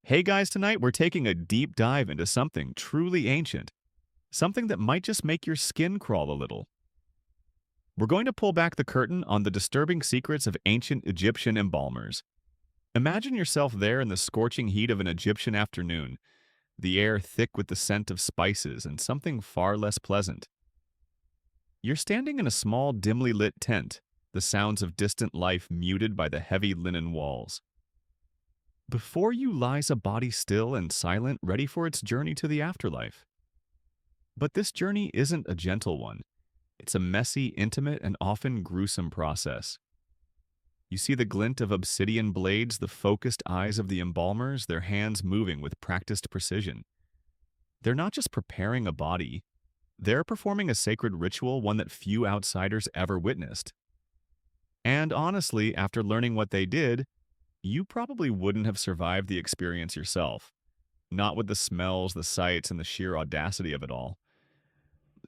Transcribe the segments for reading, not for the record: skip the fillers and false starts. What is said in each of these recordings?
Hey guys, tonight we're taking a deep dive into something truly ancient, something that might just make your skin crawl a little. We're going to pull back the curtain on the disturbing secrets of ancient Egyptian embalmers. Imagine yourself there in the scorching heat of an Egyptian afternoon, the air thick with the scent of spices and something far less pleasant. You're standing in a small, dimly lit tent, the sounds of distant life muted by the heavy linen walls. Before you lies a body still and silent, ready for its journey to the afterlife. But this journey isn't a gentle one. It's a messy, intimate, and often gruesome process. You see the glint of obsidian blades, the focused eyes of the embalmers, their hands moving with practiced precision. They're not just preparing a body, they're performing a sacred ritual, one that few outsiders ever witnessed. And honestly, after learning what they did, you probably wouldn't have survived the experience yourself. Not with the smells, the sights, and the sheer audacity of it all.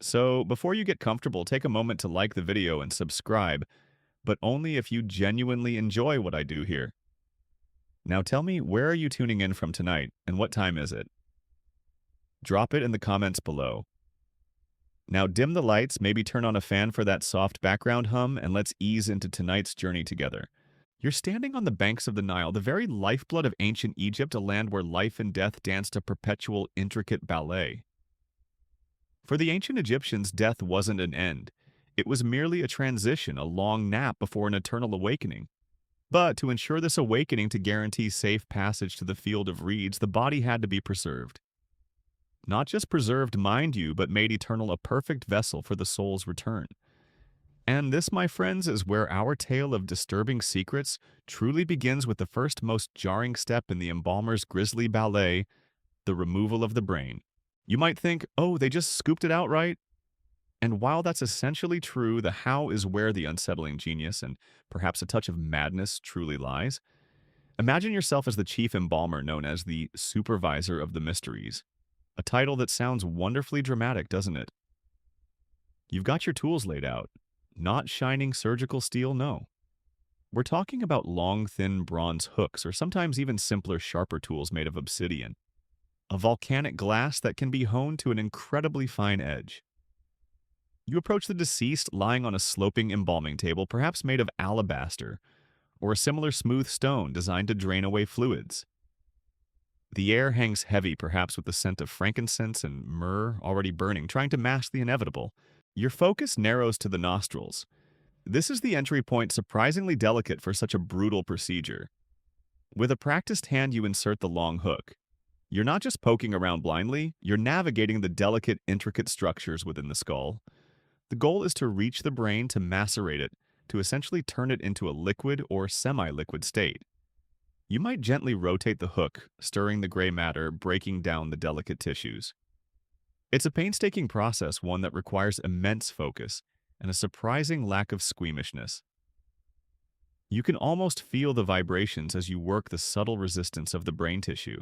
So, before you get comfortable, take a moment to like the video and subscribe, but only if you genuinely enjoy what I do here. Now tell me, where are you tuning in from tonight, and what time is it? Drop it in the comments below. Now dim the lights, maybe turn on a fan for that soft background hum, and let's ease into tonight's journey together. You're standing on the banks of the Nile, the very lifeblood of ancient Egypt, a land where life and death danced a perpetual, intricate ballet. For the ancient Egyptians, death wasn't an end. It was merely a transition, a long nap before an eternal awakening. But to ensure this awakening to guarantee safe passage to the field of reeds, the body had to be preserved. Not just preserved, mind you, but made eternal, a perfect vessel for the soul's return. And this, my friends, is where our tale of disturbing secrets truly begins, with the first most jarring step in the embalmer's grisly ballet, the removal of the brain. You might think, oh, they just scooped it out, right? And while that's essentially true, the how is where the unsettling genius and perhaps a touch of madness truly lies. Imagine yourself as the chief embalmer, known as the supervisor of the mysteries. A title that sounds wonderfully dramatic, doesn't it? You've got your tools laid out. Not shining surgical steel, no. We're talking about long, thin bronze hooks, or sometimes even simpler, sharper tools made of obsidian. A volcanic glass that can be honed to an incredibly fine edge. You approach the deceased lying on a sloping embalming table, perhaps made of alabaster, or a similar smooth stone designed to drain away fluids. The air hangs heavy, perhaps with the scent of frankincense and myrrh already burning, trying to mask the inevitable. Your focus narrows to the nostrils. This is the entry point, surprisingly delicate for such a brutal procedure. With a practiced hand, you insert the long hook. You're not just poking around blindly, you're navigating the delicate, intricate structures within the skull. The goal is to reach the brain, to macerate it, to essentially turn it into a liquid or semi-liquid state. You might gently rotate the hook, stirring the gray matter, breaking down the delicate tissues. It's a painstaking process, one that requires immense focus and a surprising lack of squeamishness. You can almost feel the vibrations as you work the subtle resistance of the brain tissue.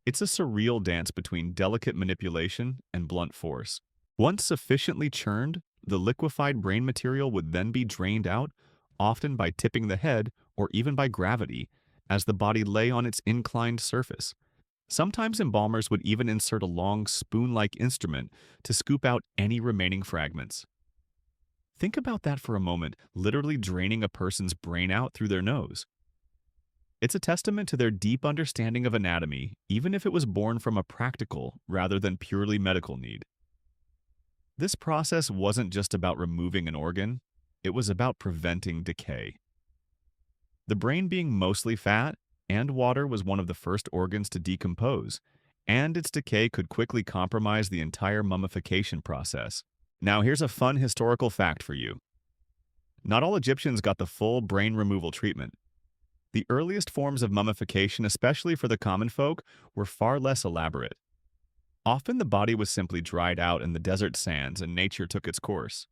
It's a surreal dance between delicate manipulation and blunt force. Once sufficiently churned, the liquefied brain material would then be drained out, often by tipping the head or even by gravity, as the body lay on its inclined surface. Sometimes embalmers would even insert a long spoon-like instrument to scoop out any remaining fragments. Think about that for a moment, literally draining a person's brain out through their nose. It's a testament to their deep understanding of anatomy, even if it was born from a practical rather than purely medical need. This process wasn't just about removing an organ, it was about preventing decay. The brain, being mostly fat and water, was one of the first organs to decompose, and its decay could quickly compromise the entire mummification process. Now here's a fun historical fact for you. Not all Egyptians got the full brain removal treatment. The earliest forms of mummification, especially for the common folk, were far less elaborate. Often the body was simply dried out in the desert sands and nature took its course.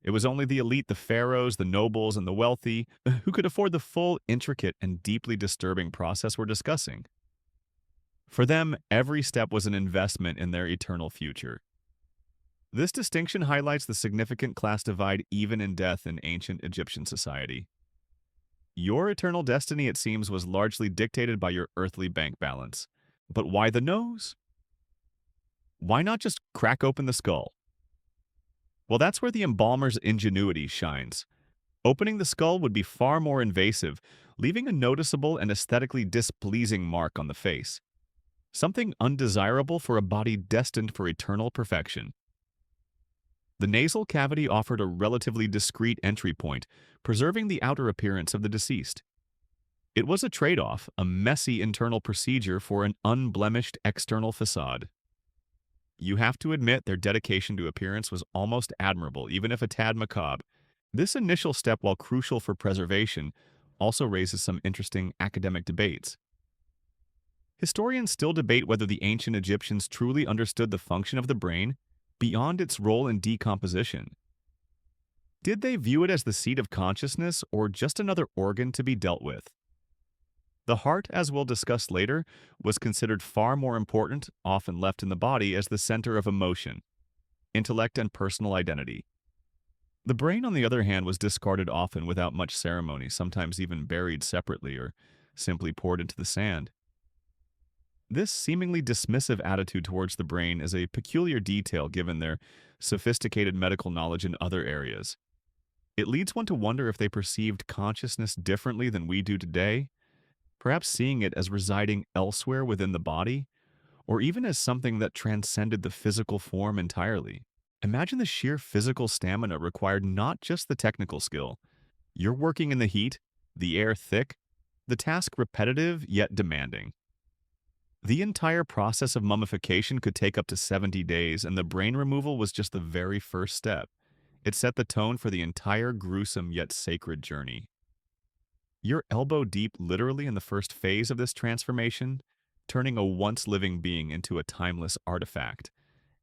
It was only the elite, the pharaohs, the nobles, and the wealthy who could afford the full, intricate, and deeply disturbing process we're discussing. For them, every step was an investment in their eternal future. This distinction highlights the significant class divide even in death in ancient Egyptian society. Your eternal destiny, it seems, was largely dictated by your earthly bank balance. But why the nose? Why not just crack open the skull? Well, that's where the embalmer's ingenuity shines. Opening the skull would be far more invasive, leaving a noticeable and aesthetically displeasing mark on the face. Something undesirable for a body destined for eternal perfection. The nasal cavity offered a relatively discreet entry point, preserving the outer appearance of the deceased. It was a trade-off, a messy internal procedure for an unblemished external facade. You have to admit their dedication to appearance was almost admirable, even if a tad macabre. This initial step, while crucial for preservation, also raises some interesting academic debates. Historians still debate whether the ancient Egyptians truly understood the function of the brain beyond its role in decomposition. Did they view it as the seat of consciousness or just another organ to be dealt with? The heart, as we'll discuss later, was considered far more important, often left in the body as the center of emotion, intellect, and personal identity. The brain, on the other hand, was discarded often without much ceremony, sometimes even buried separately or simply poured into the sand. This seemingly dismissive attitude towards the brain is a peculiar detail given their sophisticated medical knowledge in other areas. It leads one to wonder if they perceived consciousness differently than we do today, perhaps seeing it as residing elsewhere within the body, or even as something that transcended the physical form entirely. Imagine the sheer physical stamina required, not just the technical skill. You're working in the heat, the air thick, the task repetitive yet demanding. The entire process of mummification could take up to 70 days, and the brain removal was just the very first step. It set the tone for the entire gruesome yet sacred journey. You're elbow deep literally in the first phase of this transformation, turning a once-living being into a timeless artifact.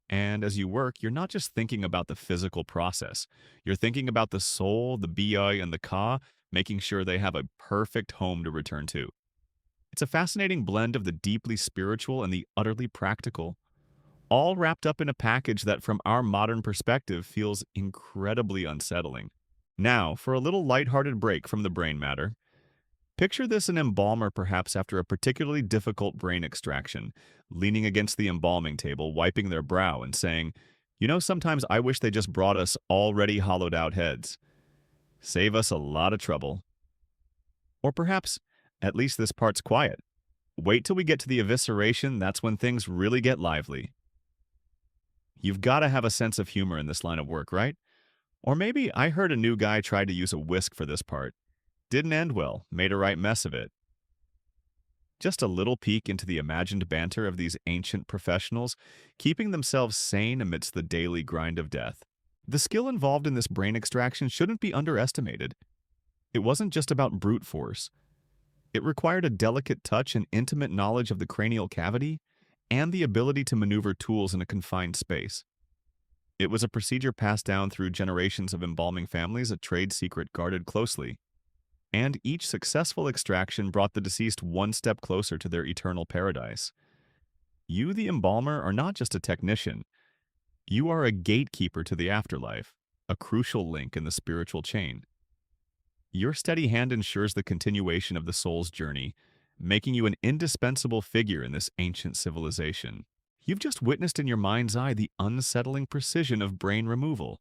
And as you work, you're not just thinking about the physical process. You're thinking about the soul, the bi, and the ka, making sure they have a perfect home to return to. It's a fascinating blend of the deeply spiritual and the utterly practical, all wrapped up in a package that, from our modern perspective, feels incredibly unsettling. Now, for a little lighthearted break from the brain matter, picture this: an embalmer, perhaps after a particularly difficult brain extraction, leaning against the embalming table, wiping their brow and saying, "You know, sometimes I wish they just brought us already hollowed out heads. Save us a lot of trouble." Or perhaps, "At least this part's quiet. Wait till we get to the evisceration, that's when things really get lively." You've got to have a sense of humor in this line of work, right? Or maybe I heard a new guy tried to use a whisk for this part. Didn't end well, made a right mess of it. Just a little peek into the imagined banter of these ancient professionals, keeping themselves sane amidst the daily grind of death. The skill involved in this brain extraction shouldn't be underestimated. It wasn't just about brute force. It required a delicate touch and intimate knowledge of the cranial cavity and the ability to maneuver tools in a confined space. It was a procedure passed down through generations of embalming families, a trade secret guarded closely. And each successful extraction brought the deceased one step closer to their eternal paradise. You, the embalmer, are not just a technician. You are a gatekeeper to the afterlife, a crucial link in the spiritual chain. Your steady hand ensures the continuation of the soul's journey, making you an indispensable figure in this ancient civilization. You've just witnessed in your mind's eye the unsettling precision of brain removal.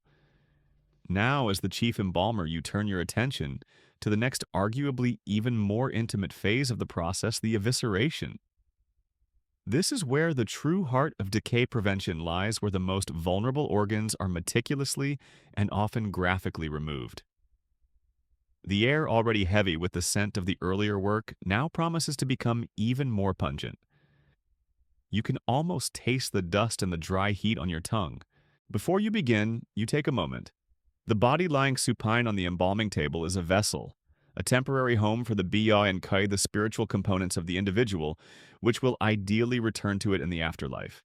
Now, as the chief embalmer, you turn your attention to the next, arguably even more intimate phase of the process, the evisceration. This is where the true heart of decay prevention lies, where the most vulnerable organs are meticulously and often graphically removed. The air, already heavy with the scent of the earlier work, now promises to become even more pungent. You can almost taste the dust and the dry heat on your tongue. Before you begin, you take a moment. The body lying supine on the embalming table is a vessel, a temporary home for the Biya and Kai, the spiritual components of the individual, which will ideally return to it in the afterlife.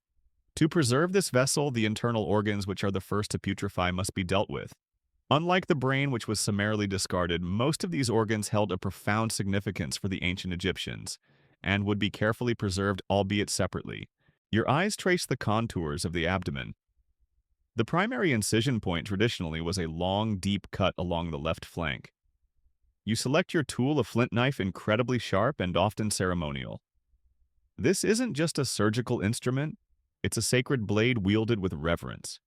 To preserve this vessel, the internal organs, which are the first to putrefy, must be dealt with. Unlike the brain, which was summarily discarded, most of these organs held a profound significance for the ancient Egyptians, and would be carefully preserved, albeit separately. Your eyes trace the contours of the abdomen. The primary incision point traditionally was a long, deep cut along the left flank. You select your tool, a flint knife, incredibly sharp and often ceremonial. This isn't just a surgical instrument, it's a sacred blade wielded with reverence.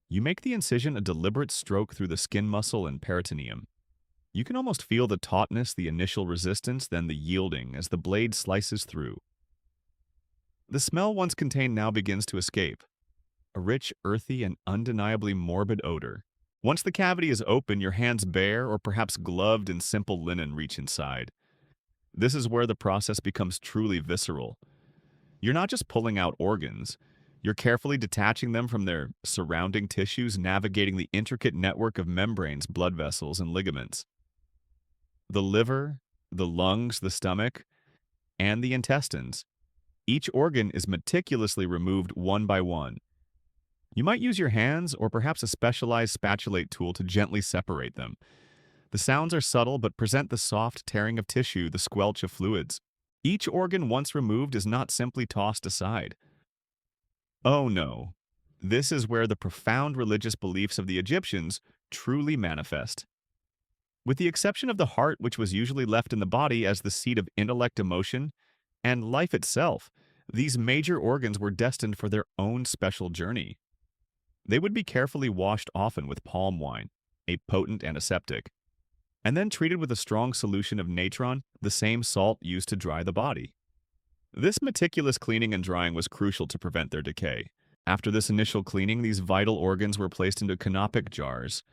You make the incision a deliberate stroke through the skin muscle and peritoneum. You can almost feel the tautness, the initial resistance, then the yielding as the blade slices through. The smell once contained now begins to escape, a rich, earthy, and undeniably morbid odor. Once the cavity is open, your hands bare or perhaps gloved in simple linen reach inside. This is where the process becomes truly visceral. You're not just pulling out organs, you're carefully detaching them from their surrounding tissues, navigating the intricate network of membranes, blood vessels, and ligaments. The liver, the lungs, the stomach, and the intestines. Each organ is meticulously removed one by one. You might use your hands or perhaps a specialized spatulate tool to gently separate them. The sounds are subtle but present the soft tearing of tissue, the squelch of fluids. Each organ once removed is not simply tossed aside. Oh no, this is where the profound religious beliefs of the Egyptians truly manifest. With the exception of the heart, which was usually left in the body as the seat of intellect, emotion, and life itself, these major organs were destined for their own special journey. They would be carefully washed often with palm wine, a potent antiseptic, and then treated with a strong solution of natron, the same salt used to dry the body. This meticulous cleaning and drying was crucial to prevent their decay. After this initial cleaning, these vital organs were placed into canopic jars.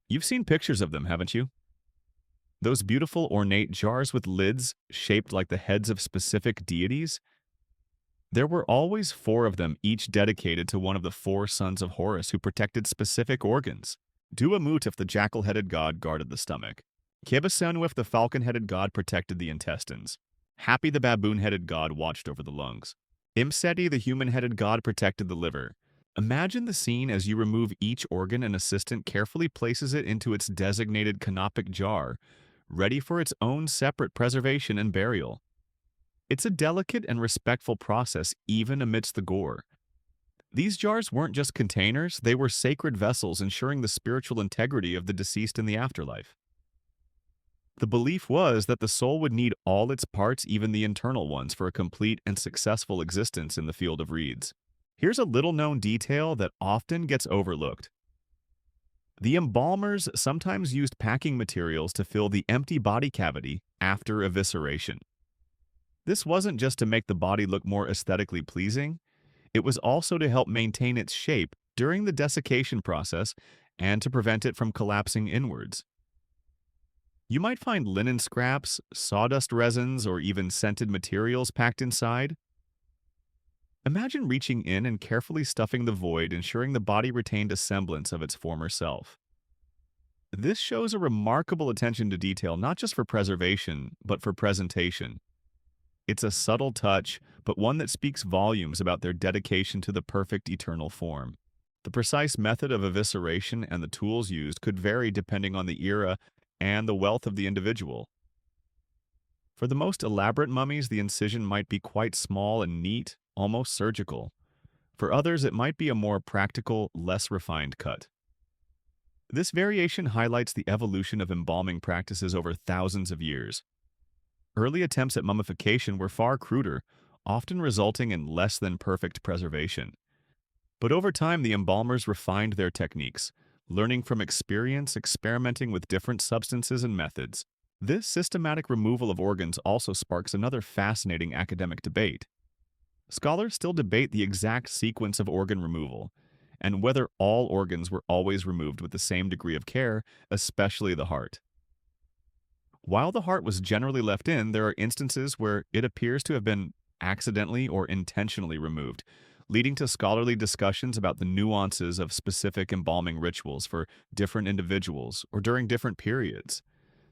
You've seen pictures of them, haven't you? Those beautiful ornate jars with lids shaped like the heads of specific deities? There were always 4 of them, each dedicated to one of the 4 sons of Horus who protected specific organs. Duamut if the jackal-headed god guarded the stomach. Kibasenu if the falcon-headed god protected the intestines. Happy the baboon-headed god watched over the lungs. Imseti the human-headed god protected the liver. Imagine the scene as you remove each organ. An assistant carefully places it into its designated canopic jar, ready for its own separate preservation and burial. It's a delicate and respectful process even amidst the gore. These jars weren't just containers, they were sacred vessels ensuring the spiritual integrity of the deceased in the afterlife. The belief was that the soul would need all its parts, even the internal ones, for a complete and successful existence in the field of reeds. Here's a little-known detail that often gets overlooked. The embalmers sometimes used packing materials to fill the empty body cavity after evisceration. This wasn't just to make the body look more aesthetically pleasing, it was also to help maintain its shape during the desiccation process and to prevent it from collapsing inwards. You might find linen scraps, sawdust resins, or even scented materials packed inside. Imagine reaching in and carefully stuffing the void, ensuring the body retained a semblance of its former self. This shows a remarkable attention to detail, not just for preservation, but for presentation. It's a subtle touch, but one that speaks volumes about their dedication to the perfect eternal form. The precise method of evisceration and the tools used could vary depending on the era and the wealth of the individual. For the most elaborate mummies, the incision might be quite small and neat, almost surgical. For others, it might be a more practical, less refined cut. This variation highlights the evolution of embalming practices over thousands of years. Early attempts at mummification were far cruder, often resulting in less than perfect preservation. But over time, the embalmers refined their techniques, learning from experience, experimenting with different substances and methods. This systematic removal of organs also sparks another fascinating academic debate. Scholars still debate the exact sequence of organ removal, and whether all organs were always removed with the same degree of care, especially the heart. While the heart was generally left in, there are instances where it appears to have been accidentally or intentionally removed, leading to scholarly discussions about the nuances of specific embalming rituals for different individuals or during different periods.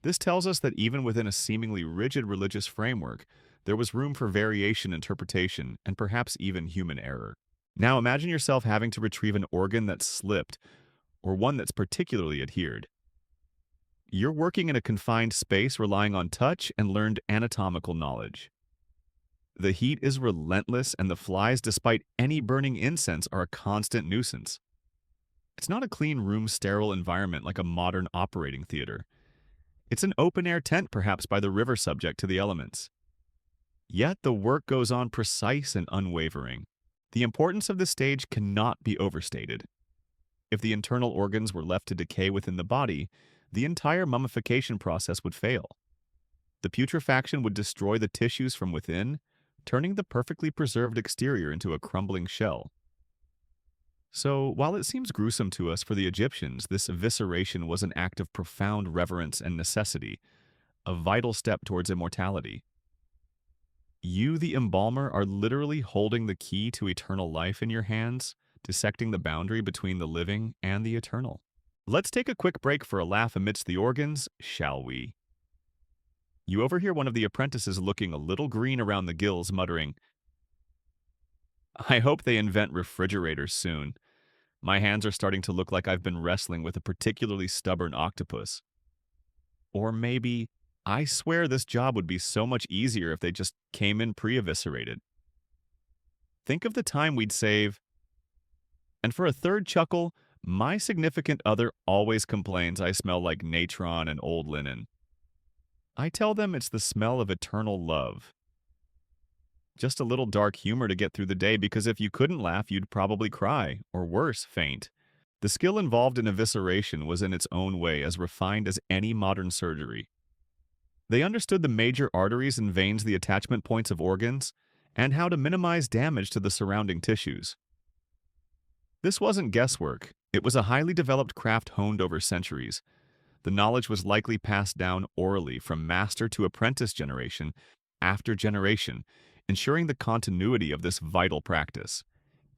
This tells us that even within a seemingly rigid religious framework, there was room for variation, interpretation, and perhaps even human error. Now imagine yourself having to retrieve an organ that's slipped, or one that's particularly adhered. You're working in a confined space, relying on touch and learned anatomical knowledge. The heat is relentless, and the flies, despite any burning incense, are a constant nuisance. It's not a clean room, sterile environment like a modern operating theater. It's an open-air tent perhaps by the river subject to the elements. Yet the work goes on precise and unwavering. The importance of this stage cannot be overstated. If the internal organs were left to decay within the body, the entire mummification process would fail. The putrefaction would destroy the tissues from within, turning the perfectly preserved exterior into a crumbling shell. So, while it seems gruesome to us for the Egyptians, this evisceration was an act of profound reverence and necessity, a vital step towards immortality. You, the embalmer, are literally holding the key to eternal life in your hands, dissecting the boundary between the living and the eternal. Let's take a quick break for a laugh amidst the organs, shall we? You overhear one of the apprentices looking a little green around the gills, muttering, "I hope they invent refrigerators soon. My hands are starting to look like I've been wrestling with a particularly stubborn octopus." Or maybe, "I swear this job would be so much easier if they just came in pre-eviscerated. Think of the time we'd save." And for a third chuckle, my significant other always complains I smell like natron and old linen. I tell them it's the smell of eternal love. Just a little dark humor to get through the day, because if you couldn't laugh, you'd probably cry, or worse, faint. The skill involved in evisceration was in its own way as refined as any modern surgery. They understood the major arteries and veins, the attachment points of organs, and how to minimize damage to the surrounding tissues. This wasn't guesswork. It was a highly developed craft honed over centuries. The knowledge was likely passed down orally from master to apprentice generation after generation, ensuring the continuity of this vital practice.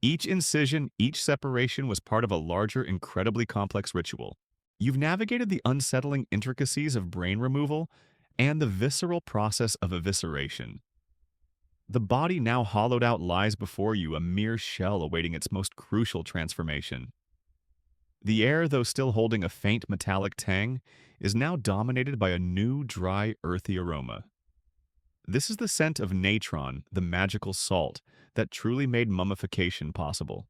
Each incision, each separation was part of a larger, incredibly complex ritual. You've navigated the unsettling intricacies of brain removal and the visceral process of evisceration. The body now hollowed out lies before you, a mere shell awaiting its most crucial transformation. The air, though still holding a faint metallic tang, is now dominated by a new, dry, earthy aroma. This is the scent of natron, the magical salt, that truly made mummification possible.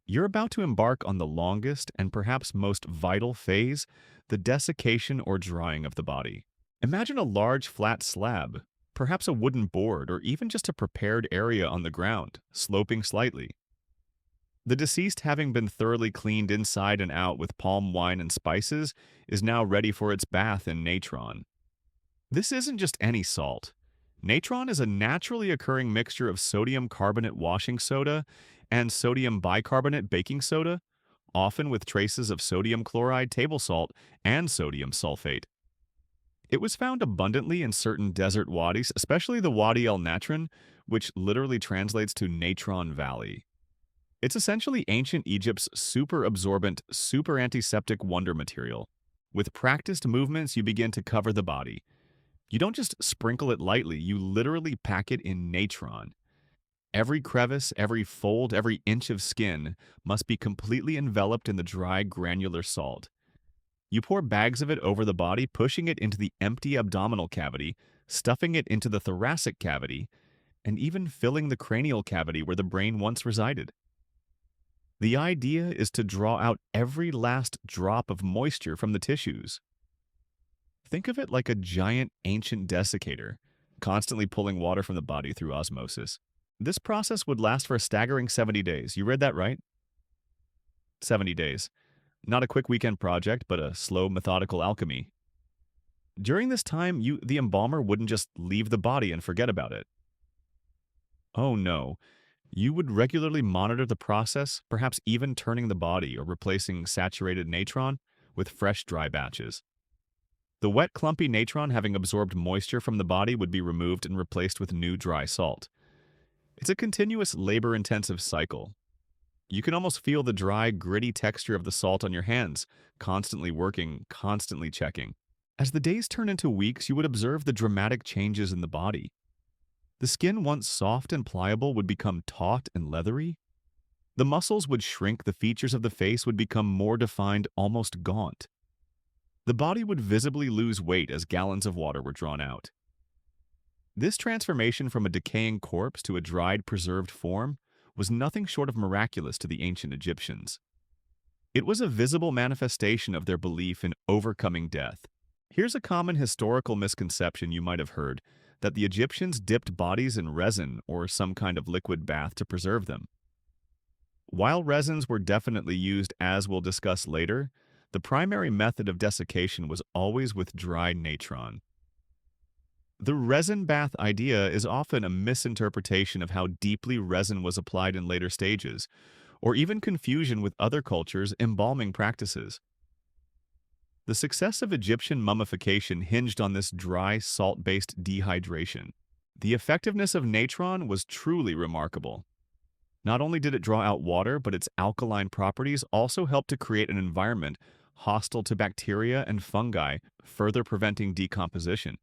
You're about to embark on the longest and perhaps most vital phase, the desiccation or drying of the body. Imagine a large flat slab, perhaps a wooden board, or even just a prepared area on the ground, sloping slightly. The deceased, having been thoroughly cleaned inside and out with palm wine and spices, is now ready for its bath in natron. This isn't just any salt. Natron is a naturally occurring mixture of sodium carbonate washing soda and sodium bicarbonate baking soda, often with traces of sodium chloride table salt and sodium sulfate. It was found abundantly in certain desert wadis, especially the Wadi el Natron, which literally translates to Natron Valley. It's essentially ancient Egypt's super absorbent, super antiseptic wonder material. With practiced movements, you begin to cover the body. You don't just sprinkle it lightly, you literally pack it in natron. Every crevice, every fold, every inch of skin must be completely enveloped in the dry, granular salt. You pour bags of it over the body, pushing it into the empty abdominal cavity, stuffing it into the thoracic cavity, and even filling the cranial cavity where the brain once resided. The idea is to draw out every last drop of moisture from the tissues. Think of it like a giant ancient desiccator, constantly pulling water from the body through osmosis. This process would last for a staggering 70 days. You read that right? 70 days. Not a quick weekend project, but a slow, methodical alchemy. During this time, the embalmer, wouldn't just leave the body and forget about it. Oh no. You would regularly monitor the process, perhaps even turning the body or replacing saturated natron with fresh, dry batches. The wet, clumpy natron, having absorbed moisture from the body, would be removed and replaced with new, dry salt. It's a continuous, labor-intensive cycle. You can almost feel the dry, gritty texture of the salt on your hands, constantly working, constantly checking. As the days turn into weeks, you would observe the dramatic changes in the body. The skin, once soft and pliable, would become taut and leathery. The muscles would shrink, the features of the face would become more defined, almost gaunt. The body would visibly lose weight as gallons of water were drawn out. This transformation from a decaying corpse to a dried, preserved form was nothing short of miraculous to the ancient Egyptians. It was a visible manifestation of their belief in overcoming death. Here's a common historical misconception you might have heard, that the Egyptians dipped bodies in resin or some kind of liquid bath to preserve them. While resins were definitely used, as we'll discuss later, the primary method of desiccation was always with dry natron. The resin bath idea is often a misinterpretation of how deeply resin was applied in later stages, or even confusion with other cultures' embalming practices. The success of Egyptian mummification hinged on this dry, salt-based dehydration. The effectiveness of natron was truly remarkable. Not only did it draw out water, but its alkaline properties also helped to create an environment hostile to bacteria and fungi, further preventing decomposition.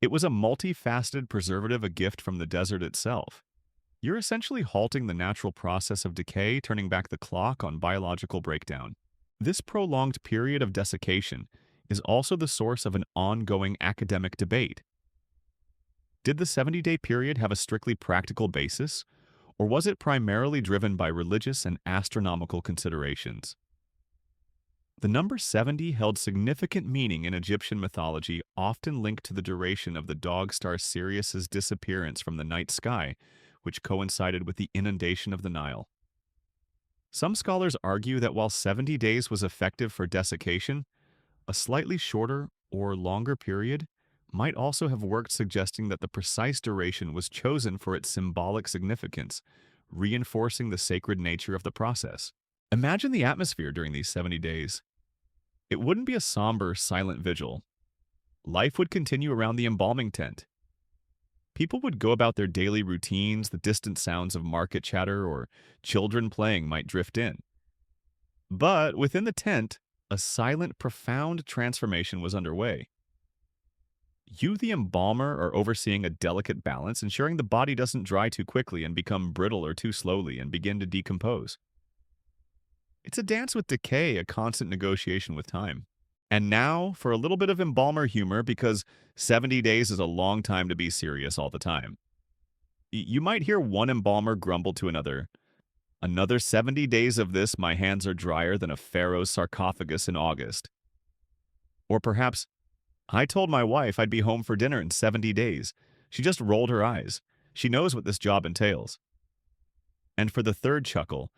It was a multifaceted preservative, a gift from the desert itself. You're essentially halting the natural process of decay, turning back the clock on biological breakdown. This prolonged period of desiccation is also the source of an ongoing academic debate. Did the 70-day period have a strictly practical basis, or was it primarily driven by religious and astronomical considerations? The number 70 held significant meaning in Egyptian mythology, often linked to the duration of the dog star Sirius's disappearance from the night sky, which coincided with the inundation of the Nile. Some scholars argue that while 70 days was effective for desiccation, a slightly shorter or longer period might also have worked, suggesting that the precise duration was chosen for its symbolic significance, reinforcing the sacred nature of the process. Imagine the atmosphere during these 70 days. It wouldn't be a somber, silent vigil. Life would continue around the embalming tent. People would go about their daily routines, the distant sounds of market chatter or children playing might drift in. But within the tent, a silent, profound transformation was underway. You, the embalmer, are overseeing a delicate balance, ensuring the body doesn't dry too quickly and become brittle or too slowly and begin to decompose. It's a dance with decay, a constant negotiation with time. And now for a little bit of embalmer humor, because 70 days is a long time to be serious all the time. You might hear one embalmer grumble to another, "Another 70 days of this, my hands are drier than a pharaoh's sarcophagus in August." Or perhaps, "I told my wife I'd be home for dinner in 70 days. She just rolled her eyes. She knows what this job entails." And for the third chuckle,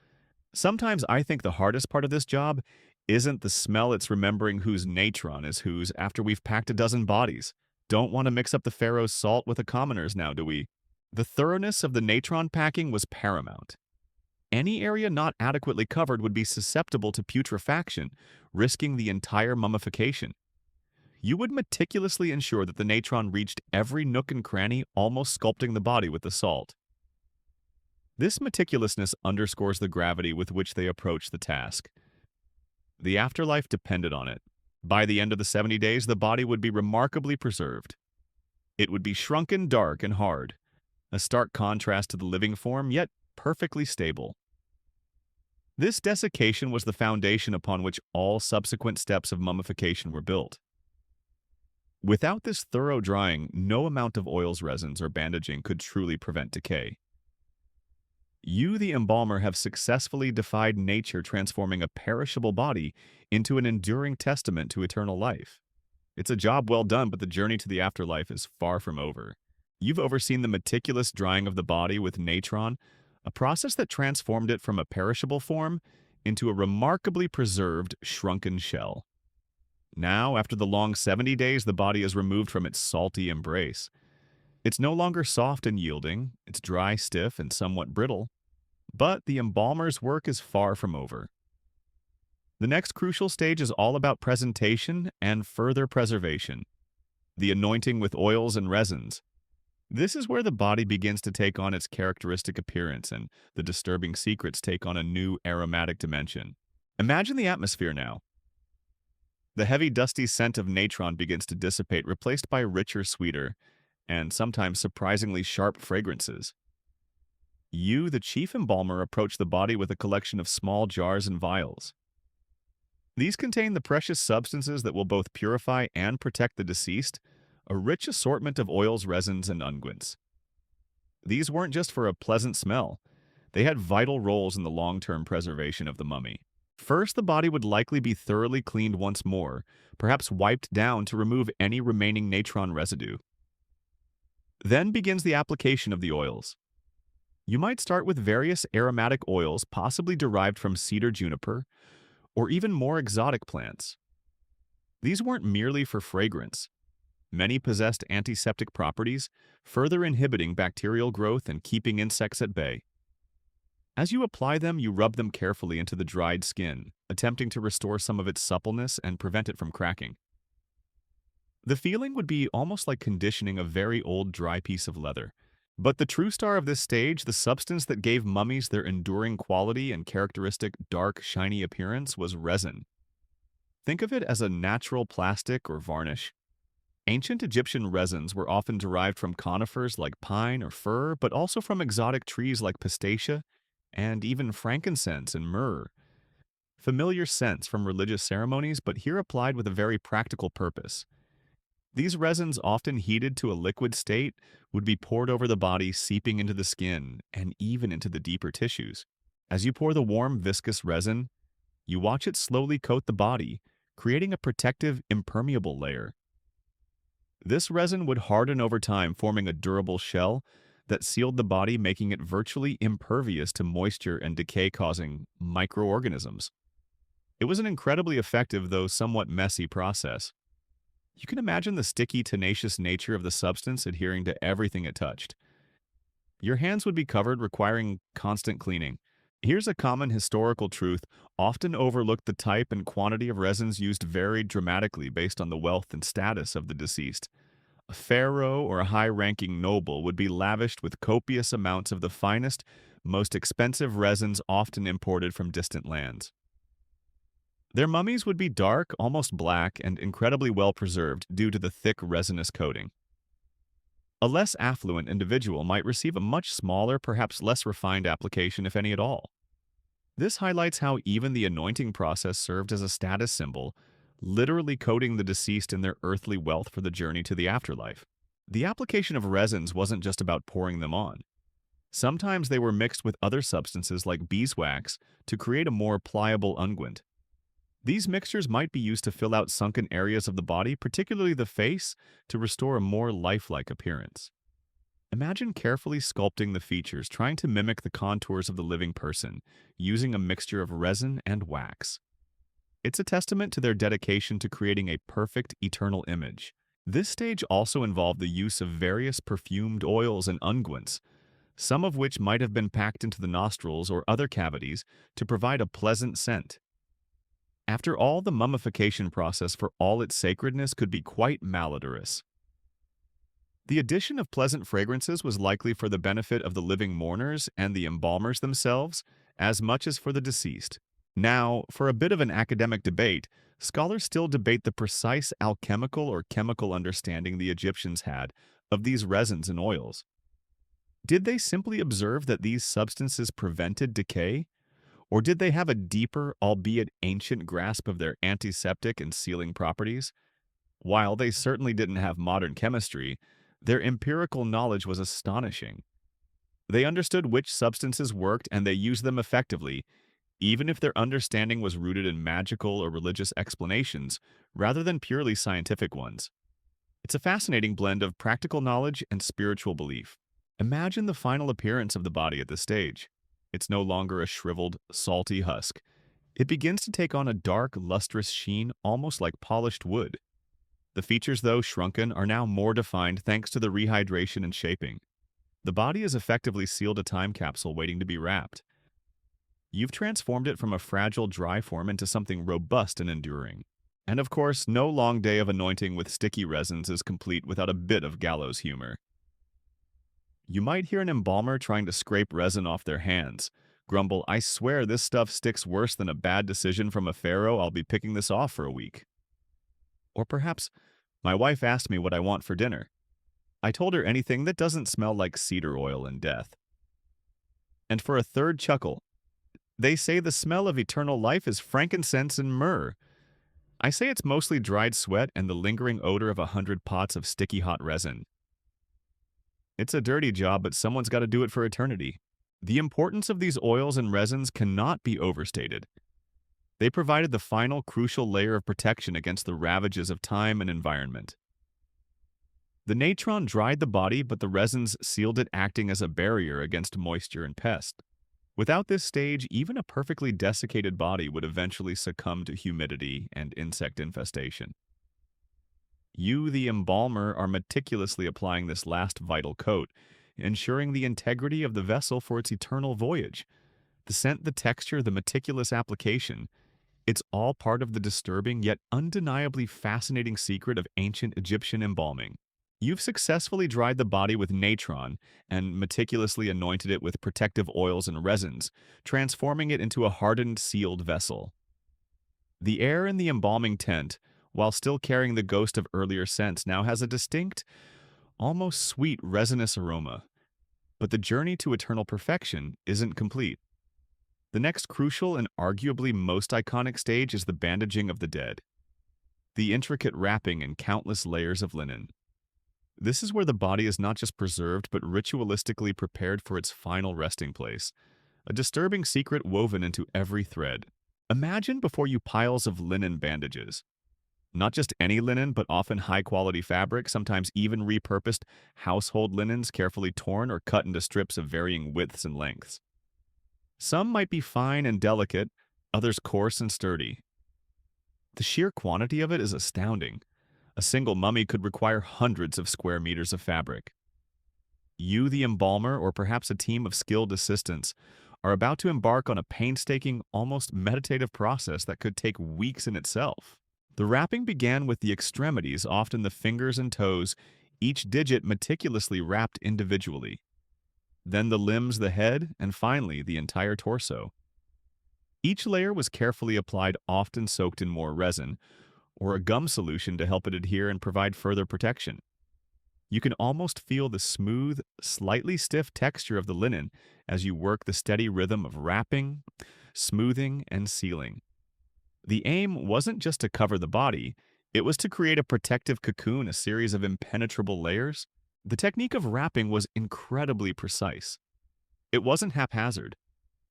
"Sometimes I think the hardest part of this job isn't the smell, it's remembering whose natron is whose after we've packed a dozen bodies. Don't want to mix up the pharaoh's salt with a commoner's now, do we?" The thoroughness of the natron packing was paramount. Any area not adequately covered would be susceptible to putrefaction, risking the entire mummification. You would meticulously ensure that the natron reached every nook and cranny, almost sculpting the body with the salt. This meticulousness underscores the gravity with which they approached the task. The afterlife depended on it. By the end of the 70 days, the body would be remarkably preserved. It would be shrunken, dark, and hard, a stark contrast to the living form, yet perfectly stable. This desiccation was the foundation upon which all subsequent steps of mummification were built. Without this thorough drying, no amount of oils, resins, or bandaging could truly prevent decay. You, the embalmer, have successfully defied nature, transforming a perishable body into an enduring testament to eternal life. It's a job well done, but the journey to the afterlife is far from over. You've overseen the meticulous drying of the body with natron, a process that transformed it from a perishable form into a remarkably preserved, shrunken shell. Now, after the long 70 days, the body is removed from its salty embrace. It's no longer soft and yielding, it's dry, stiff, and somewhat brittle. But the embalmer's work is far from over. The next crucial stage is all about presentation and further preservation. The anointing with oils and resins. This is where the body begins to take on its characteristic appearance and the disturbing secrets take on a new aromatic dimension. Imagine the atmosphere now. The heavy, dusty scent of natron begins to dissipate, replaced by richer, sweeter, and sometimes surprisingly sharp fragrances. You, the chief embalmer, approach the body with a collection of small jars and vials. These contain the precious substances that will both purify and protect the deceased, a rich assortment of oils, resins, and unguents. These weren't just for a pleasant smell. They had vital roles in the long-term preservation of the mummy. First, the body would likely be thoroughly cleaned once more, perhaps wiped down to remove any remaining natron residue. Then begins the application of the oils. You might start with various aromatic oils possibly derived from cedar juniper or even more exotic plants. These weren't merely for fragrance. Many possessed antiseptic properties, further inhibiting bacterial growth and keeping insects at bay. As you apply them, you rub them carefully into the dried skin, attempting to restore some of its suppleness and prevent it from cracking. The feeling would be almost like conditioning a very old, dry piece of leather. But the true star of this stage, the substance that gave mummies their enduring quality and characteristic dark, shiny appearance, was resin. Think of it as a natural plastic or varnish. Ancient Egyptian resins were often derived from conifers like pine or fir, but also from exotic trees like pistacia and even frankincense and myrrh. Familiar scents from religious ceremonies, but here applied with a very practical purpose. These resins, often heated to a liquid state, would be poured over the body, seeping into the skin and even into the deeper tissues. As you pour the warm, viscous resin, you watch it slowly coat the body, creating a protective, impermeable layer. This resin would harden over time, forming a durable shell that sealed the body, making it virtually impervious to moisture and decay-causing microorganisms. It was an incredibly effective, though somewhat messy process. You can imagine the sticky, tenacious nature of the substance adhering to everything it touched. Your hands would be covered, requiring constant cleaning. Here's a common historical truth: often overlooked, the type and quantity of resins used varied dramatically based on the wealth and status of the deceased. A pharaoh or a high-ranking noble would be lavished with copious amounts of the finest, most expensive resins often imported from distant lands. Their mummies would be dark, almost black, and incredibly well preserved due to the thick resinous coating. A less affluent individual might receive a much smaller, perhaps less refined application, if any at all. This highlights how even the anointing process served as a status symbol, literally coating the deceased in their earthly wealth for the journey to the afterlife. The application of resins wasn't just about pouring them on. Sometimes they were mixed with other substances like beeswax to create a more pliable unguent. These mixtures might be used to fill out sunken areas of the body, particularly the face, to restore a more lifelike appearance. Imagine carefully sculpting the features, trying to mimic the contours of the living person, using a mixture of resin and wax. It's a testament to their dedication to creating a perfect, eternal image. This stage also involved the use of various perfumed oils and unguents, some of which might have been packed into the nostrils or other cavities to provide a pleasant scent. After all, the mummification process, for all its sacredness, could be quite malodorous. The addition of pleasant fragrances was likely for the benefit of the living mourners and the embalmers themselves, as much as for the deceased. Now, for a bit of an academic debate, scholars still debate the precise alchemical or chemical understanding the Egyptians had of these resins and oils. Did they simply observe that these substances prevented decay? Or did they have a deeper, albeit ancient, grasp of their antiseptic and sealing properties? While they certainly didn't have modern chemistry, their empirical knowledge was astonishing. They understood which substances worked and they used them effectively, even if their understanding was rooted in magical or religious explanations rather than purely scientific ones. It's a fascinating blend of practical knowledge and spiritual belief. Imagine the final appearance of the body at this stage. It's no longer a shriveled, salty husk. It begins to take on a dark, lustrous sheen, almost like polished wood. The features, though shrunken, are now more defined thanks to the rehydration and shaping. The body is effectively sealed, a time capsule waiting to be wrapped. You've transformed it from a fragile, dry form into something robust and enduring. And of course, no long day of anointing with sticky resins is complete without a bit of gallows humor. You might hear an embalmer trying to scrape resin off their hands, grumble, "I swear this stuff sticks worse than a bad decision from a pharaoh. I'll be picking this off for a week." Or perhaps, "My wife asked me what I want for dinner. I told her anything that doesn't smell like cedar oil and death." And for a third chuckle, "They say the smell of eternal life is frankincense and myrrh. I say it's mostly dried sweat and the lingering odor of 100 pots of sticky hot resin. It's a dirty job, but someone's got to do it for eternity." The importance of these oils and resins cannot be overstated. They provided the final crucial layer of protection against the ravages of time and environment. The natron dried the body, but the resins sealed it, acting as a barrier against moisture and pests. Without this stage, even a perfectly desiccated body would eventually succumb to humidity and insect infestation. You, the embalmer, are meticulously applying this last vital coat, ensuring the integrity of the vessel for its eternal voyage. The scent, the texture, the meticulous application, it's all part of the disturbing yet undeniably fascinating secret of ancient Egyptian embalming. You've successfully dried the body with natron and meticulously anointed it with protective oils and resins, transforming it into a hardened, sealed vessel. The air in the embalming tent, while still carrying the ghost of earlier scents, now has a distinct, almost sweet resinous aroma. But the journey to eternal perfection isn't complete. The next crucial and arguably most iconic stage is the bandaging of the dead. The intricate wrapping in countless layers of linen. This is where the body is not just preserved but ritualistically prepared for its final resting place, a disturbing secret woven into every thread. Imagine before you piles of linen bandages. Not just any linen, but often high-quality fabric, sometimes even repurposed household linens carefully torn or cut into strips of varying widths and lengths. Some might be fine and delicate, others coarse and sturdy. The sheer quantity of it is astounding. A single mummy could require hundreds of square meters of fabric. You, the embalmer, or perhaps a team of skilled assistants, are about to embark on a painstaking, almost meditative process that could take weeks in itself. The wrapping began with the extremities, often the fingers and toes, each digit meticulously wrapped individually. Then the limbs, the head, and finally the entire torso. Each layer was carefully applied, often soaked in more resin, or a gum solution to help it adhere and provide further protection. You can almost feel the smooth, slightly stiff texture of the linen as you work the steady rhythm of wrapping, smoothing, and sealing. The aim wasn't just to cover the body, it was to create a protective cocoon, a series of impenetrable layers. The technique of wrapping was incredibly precise. It wasn't haphazard.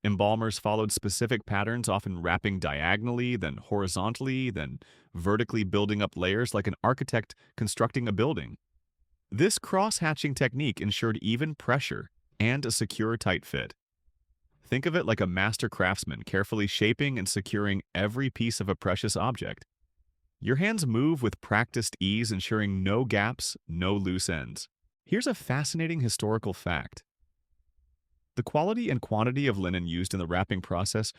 Embalmers followed specific patterns, often wrapping diagonally, then horizontally, then vertically, building up layers like an architect constructing a building. This cross-hatching technique ensured even pressure and a secure, tight fit. Think of it like a master craftsman carefully shaping and securing every piece of a precious object. Your hands move with practiced ease, ensuring no gaps, no loose ends. Here's a fascinating historical fact. The quality and quantity of linen used in the wrapping process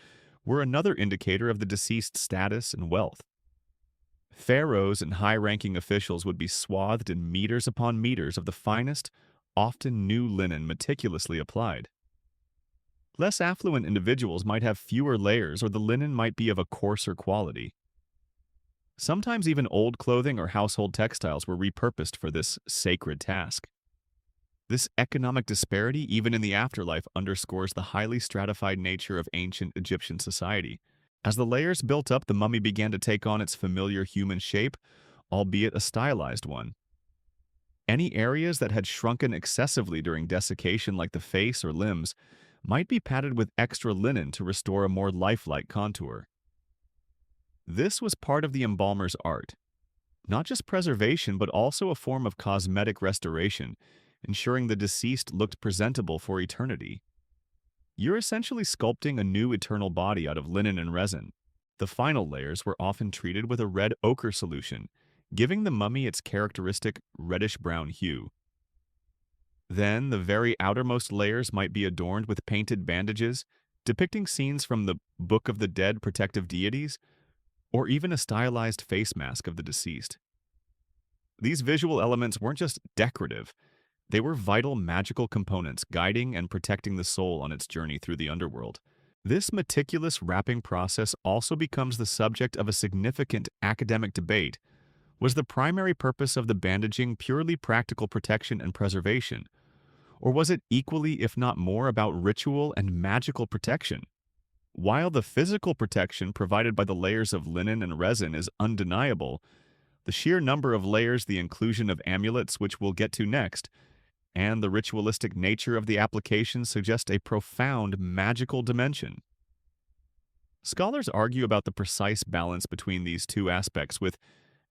were another indicator of the deceased's status and wealth. Pharaohs and high-ranking officials would be swathed in meters upon meters of the finest, often new linen meticulously applied. Less affluent individuals might have fewer layers, or the linen might be of a coarser quality. Sometimes even old clothing or household textiles were repurposed for this sacred task. This economic disparity, even in the afterlife, underscores the highly stratified nature of ancient Egyptian society. As the layers built up, the mummy began to take on its familiar human shape, albeit a stylized one. Any areas that had shrunken excessively during desiccation, like the face or limbs, might be padded with extra linen to restore a more lifelike contour. This was part of the embalmer's art. Not just preservation, but also a form of cosmetic restoration, ensuring the deceased looked presentable for eternity. You're essentially sculpting a new eternal body out of linen and resin. The final layers were often treated with a red ochre solution, giving the mummy its characteristic reddish-brown hue. Then, the very outermost layers might be adorned with painted bandages, depicting scenes from the Book of the Dead protective deities, or even a stylized face mask of the deceased. These visual elements weren't just decorative, they were vital magical components guiding and protecting the soul on its journey through the underworld. This meticulous wrapping process also becomes the subject of a significant academic debate. Was the primary purpose of the bandaging purely practical protection and preservation? Or was it equally, if not more, about ritual and magical protection? While the physical protection provided by the layers of linen and resin is undeniable, the sheer number of layers, the inclusion of amulets, which we'll get to next, and the ritualistic nature of the application suggest a profound magical dimension. Scholars argue about the precise balance between these two aspects, with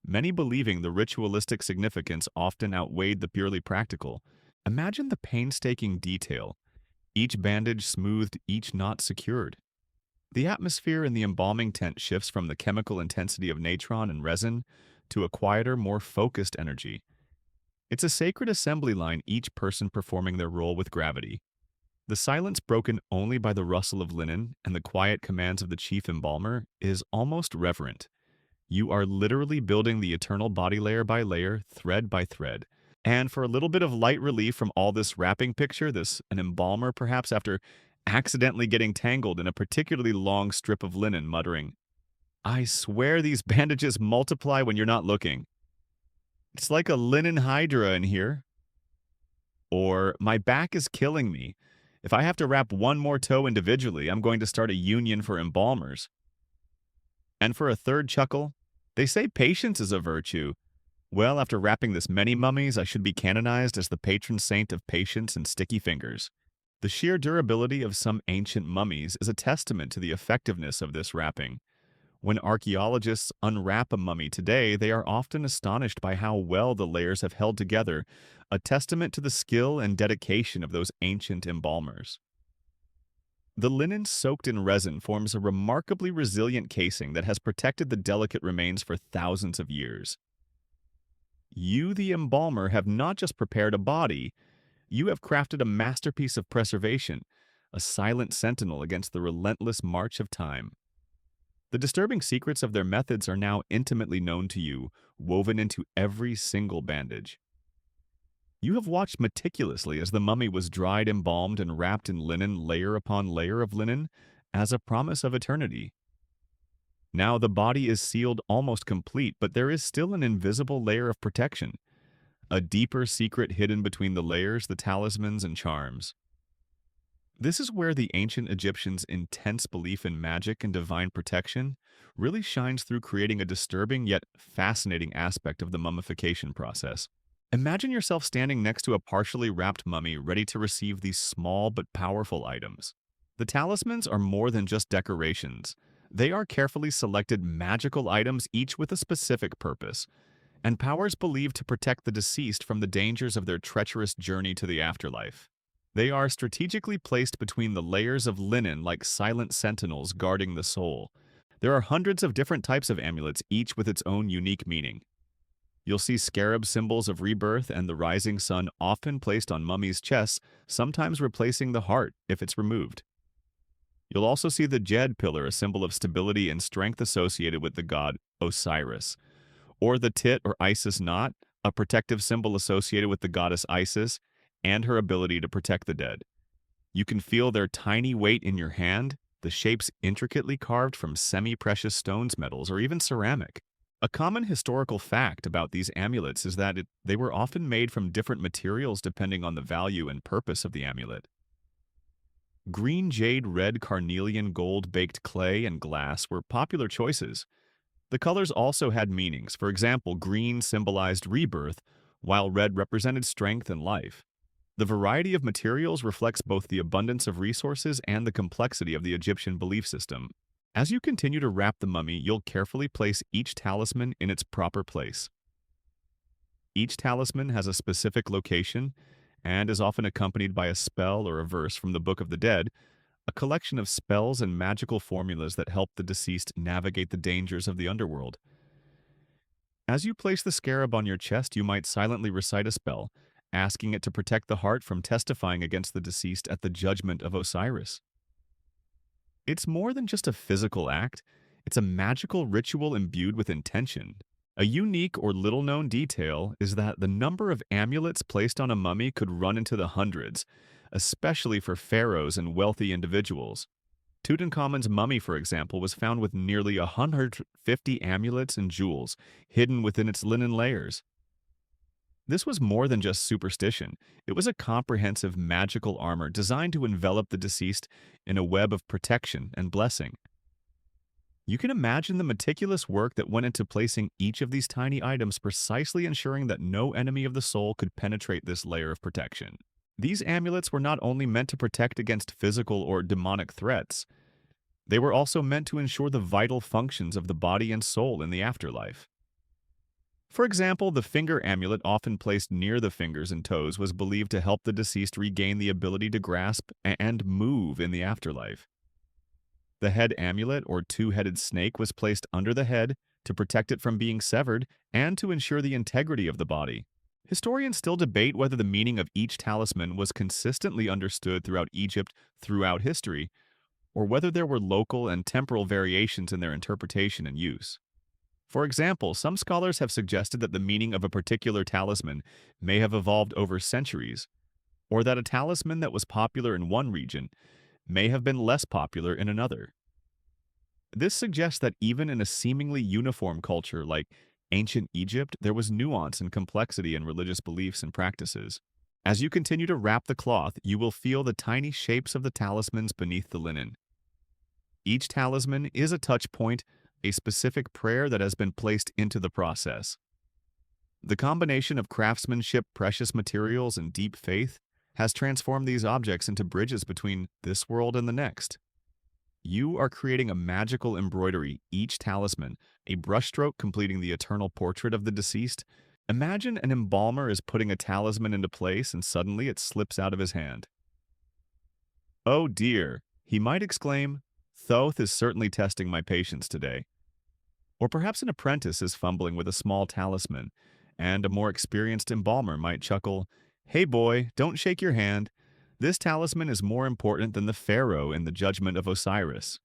many believing the ritualistic significance often outweighed the purely practical. Imagine the painstaking detail, each bandage smoothed, each knot secured. The atmosphere in the embalming tent shifts from the chemical intensity of natron and resin to a quieter, more focused energy. It's a sacred assembly line, each person performing their role with gravity. The silence broken only by the rustle of linen and the quiet commands of the chief embalmer is almost reverent. You are literally building the eternal body layer by layer, thread by thread. And for a little bit of light relief from all this wrapping picture, an embalmer perhaps after accidentally getting tangled in a particularly long strip of linen, muttering, "I swear these bandages multiply when you're not looking. It's like a linen hydra in here." Or, "My back is killing me. If I have to wrap one more toe individually, I'm going to start a union for embalmers." And for a third chuckle, "They say patience is a virtue. Well, after wrapping this many mummies, I should be canonized as the patron saint of patience and sticky fingers." The sheer durability of some ancient mummies is a testament to the effectiveness of this wrapping. When archaeologists unwrap a mummy today, they are often astonished by how well the layers have held together, a testament to the skill and dedication of those ancient embalmers. The linen soaked in resin forms a remarkably resilient casing that has protected the delicate remains for thousands of years. You, the embalmer, have not just prepared a body, you have crafted a masterpiece of preservation, a silent sentinel against the relentless march of time. The disturbing secrets of their methods are now intimately known to you, woven into every single bandage. You have watched meticulously as the mummy was dried, embalmed, and wrapped in linen, layer upon layer of linen, as a promise of eternity. Now the body is sealed almost complete, but there is still an invisible layer of protection, a deeper secret hidden between the layers, the talismans, and charms. This is where the ancient Egyptians' intense belief in magic and divine protection really shines through, creating a disturbing yet fascinating aspect of the mummification process. Imagine yourself standing next to a partially wrapped mummy ready to receive these small but powerful items. The talismans are more than just decorations. They are carefully selected magical items, each with a specific purpose, and powers believed to protect the deceased from the dangers of their treacherous journey to the afterlife. They are strategically placed between the layers of linen like silent sentinels guarding the soul. There are hundreds of different types of amulets, each with its own unique meaning. You'll see scarab symbols of rebirth and the rising sun often placed on mummies' chests, sometimes replacing the heart if it's removed. You'll also see the Jed pillar, a symbol of stability and strength associated with the god Osiris, or the Tit or Isis knot, a protective symbol associated with the goddess Isis and her ability to protect the dead. You can feel their tiny weight in your hand, the shapes intricately carved from semi-precious stones, metals, or even ceramic. A common historical fact about these amulets is that they were often made from different materials depending on the value and purpose of the amulet. Green jade, red carnelian, gold baked clay, and glass were popular choices. The colors also had meanings. For example, green symbolized rebirth, while red represented strength and life. The variety of materials reflects both the abundance of resources and the complexity of the Egyptian belief system. As you continue to wrap the mummy, you'll carefully place each talisman in its proper place. Each talisman has a specific location and is often accompanied by a spell or a verse from the Book of the Dead, a collection of spells and magical formulas that help the deceased navigate the dangers of the underworld. As you place the scarab on your chest, you might silently recite a spell, asking it to protect the heart from testifying against the deceased at the judgment of Osiris. It's more than just a physical act, it's a magical ritual imbued with intention. A unique or little-known detail is that the number of amulets placed on a mummy could run into the hundreds, especially for pharaohs and wealthy individuals. Tutankhamun's mummy, for example, was found with nearly 150 amulets and jewels hidden within its linen layers. This was more than just superstition. It was a comprehensive magical armor designed to envelop the deceased in a web of protection and blessing. You can imagine the meticulous work that went into placing each of these tiny items, precisely ensuring that no enemy of the soul could penetrate this layer of protection. These amulets were not only meant to protect against physical or demonic threats, They were also meant to ensure the vital functions of the body and soul in the afterlife. For example, the finger amulet often placed near the fingers and toes was believed to help the deceased regain the ability to grasp and move in the afterlife. The head amulet or two-headed snake was placed under the head to protect it from being severed and to ensure the integrity of the body. Historians still debate whether the meaning of each talisman was consistently understood throughout Egypt throughout history, or whether there were local and temporal variations in their interpretation and use. For example, some scholars have suggested that the meaning of a particular talisman may have evolved over centuries, or that a talisman that was popular in one region may have been less popular in another. This suggests that even in a seemingly uniform culture like ancient Egypt, there was nuance and complexity in religious beliefs and practices. As you continue to wrap the cloth, you will feel the tiny shapes of the talismans beneath the linen. Each talisman is a touch point, a specific prayer that has been placed into the process. The combination of craftsmanship, precious materials, and deep faith has transformed these objects into bridges between this world and the next. You are creating a magical embroidery, each talisman, a brushstroke completing the eternal portrait of the deceased. Imagine an embalmer is putting a talisman into place and suddenly it slips out of his hand. "Oh dear," he might exclaim, "Thoth is certainly testing my patience today." Or perhaps an apprentice is fumbling with a small talisman, and a more experienced embalmer might chuckle, "Hey boy, don't shake your hand. This talisman is more important than the pharaoh in the judgment of Osiris."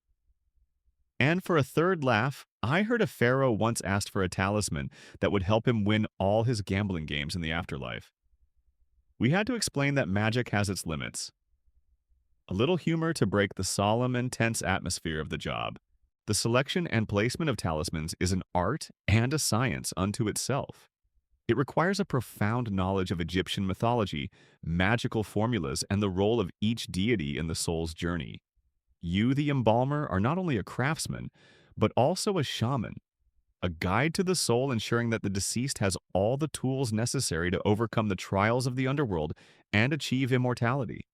And for a third laugh, I heard a pharaoh once asked for a talisman that would help him win all his gambling games in the afterlife. We had to explain that magic has its limits. A little humor to break the solemn and tense atmosphere of the job. The selection and placement of talismans is an art and a science unto itself. It requires a profound knowledge of Egyptian mythology, magical formulas, and the role of each deity in the soul's journey. You, the embalmer, are not only a craftsman, but also a shaman, a guide to the soul ensuring that the deceased has all the tools necessary to overcome the trials of the underworld and achieve immortality.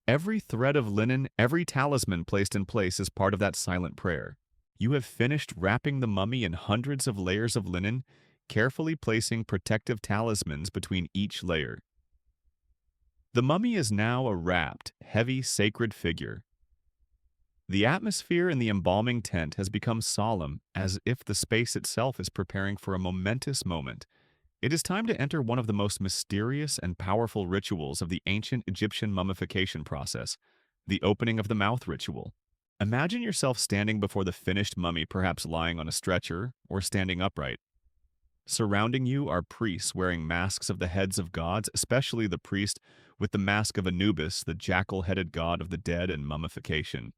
Every thread of linen, every talisman placed in place is part of that silent prayer. You have finished wrapping the mummy in hundreds of layers of linen, carefully placing protective talismans between each layer. The mummy is now a wrapped, heavy, sacred figure. The atmosphere in the embalming tent has become solemn, as if the space itself is preparing for a momentous moment. It is time to enter one of the most mysterious and powerful rituals of the ancient Egyptian mummification process, the opening of the mouth ritual. Imagine yourself standing before the finished mummy, perhaps lying on a stretcher or standing upright. Surrounding you are priests wearing masks of the heads of gods, especially the priest with the mask of Anubis, the jackal-headed god of the dead and mummification.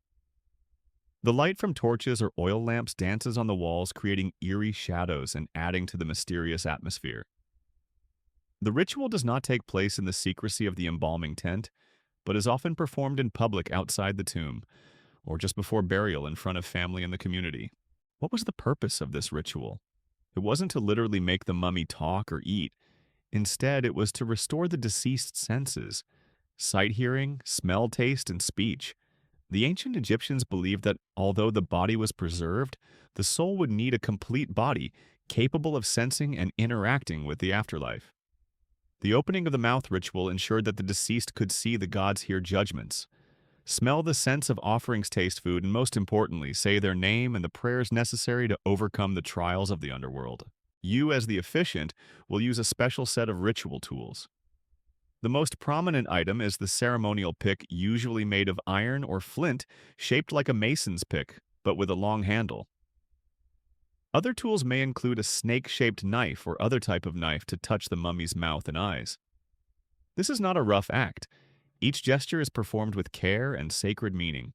The light from torches or oil lamps dances on the walls, creating eerie shadows and adding to the mysterious atmosphere. The ritual does not take place in the secrecy of the embalming tent, but is often performed in public outside the tomb, or just before burial in front of family and the community. What was the purpose of this ritual? It wasn't to literally make the mummy talk or eat. Instead, it was to restore the deceased's senses: sight, hearing, smell, taste, and speech. The ancient Egyptians believed that although the body was preserved, the soul would need a complete body capable of sensing and interacting with the afterlife. The opening of the mouth ritual ensured that the deceased could see the gods, hear judgments, smell the scents of offerings, taste food, and most importantly, say their name and the prayers necessary to overcome the trials of the underworld. You, as the officiant, will use a special set of ritual tools. The most prominent item is the ceremonial pick, usually made of iron or flint, shaped like a mason's pick, but with a long handle. Other tools may include a snake-shaped knife or other type of knife to touch the mummy's mouth and eyes. This is not a rough act. Each gesture is performed with care and sacred meaning.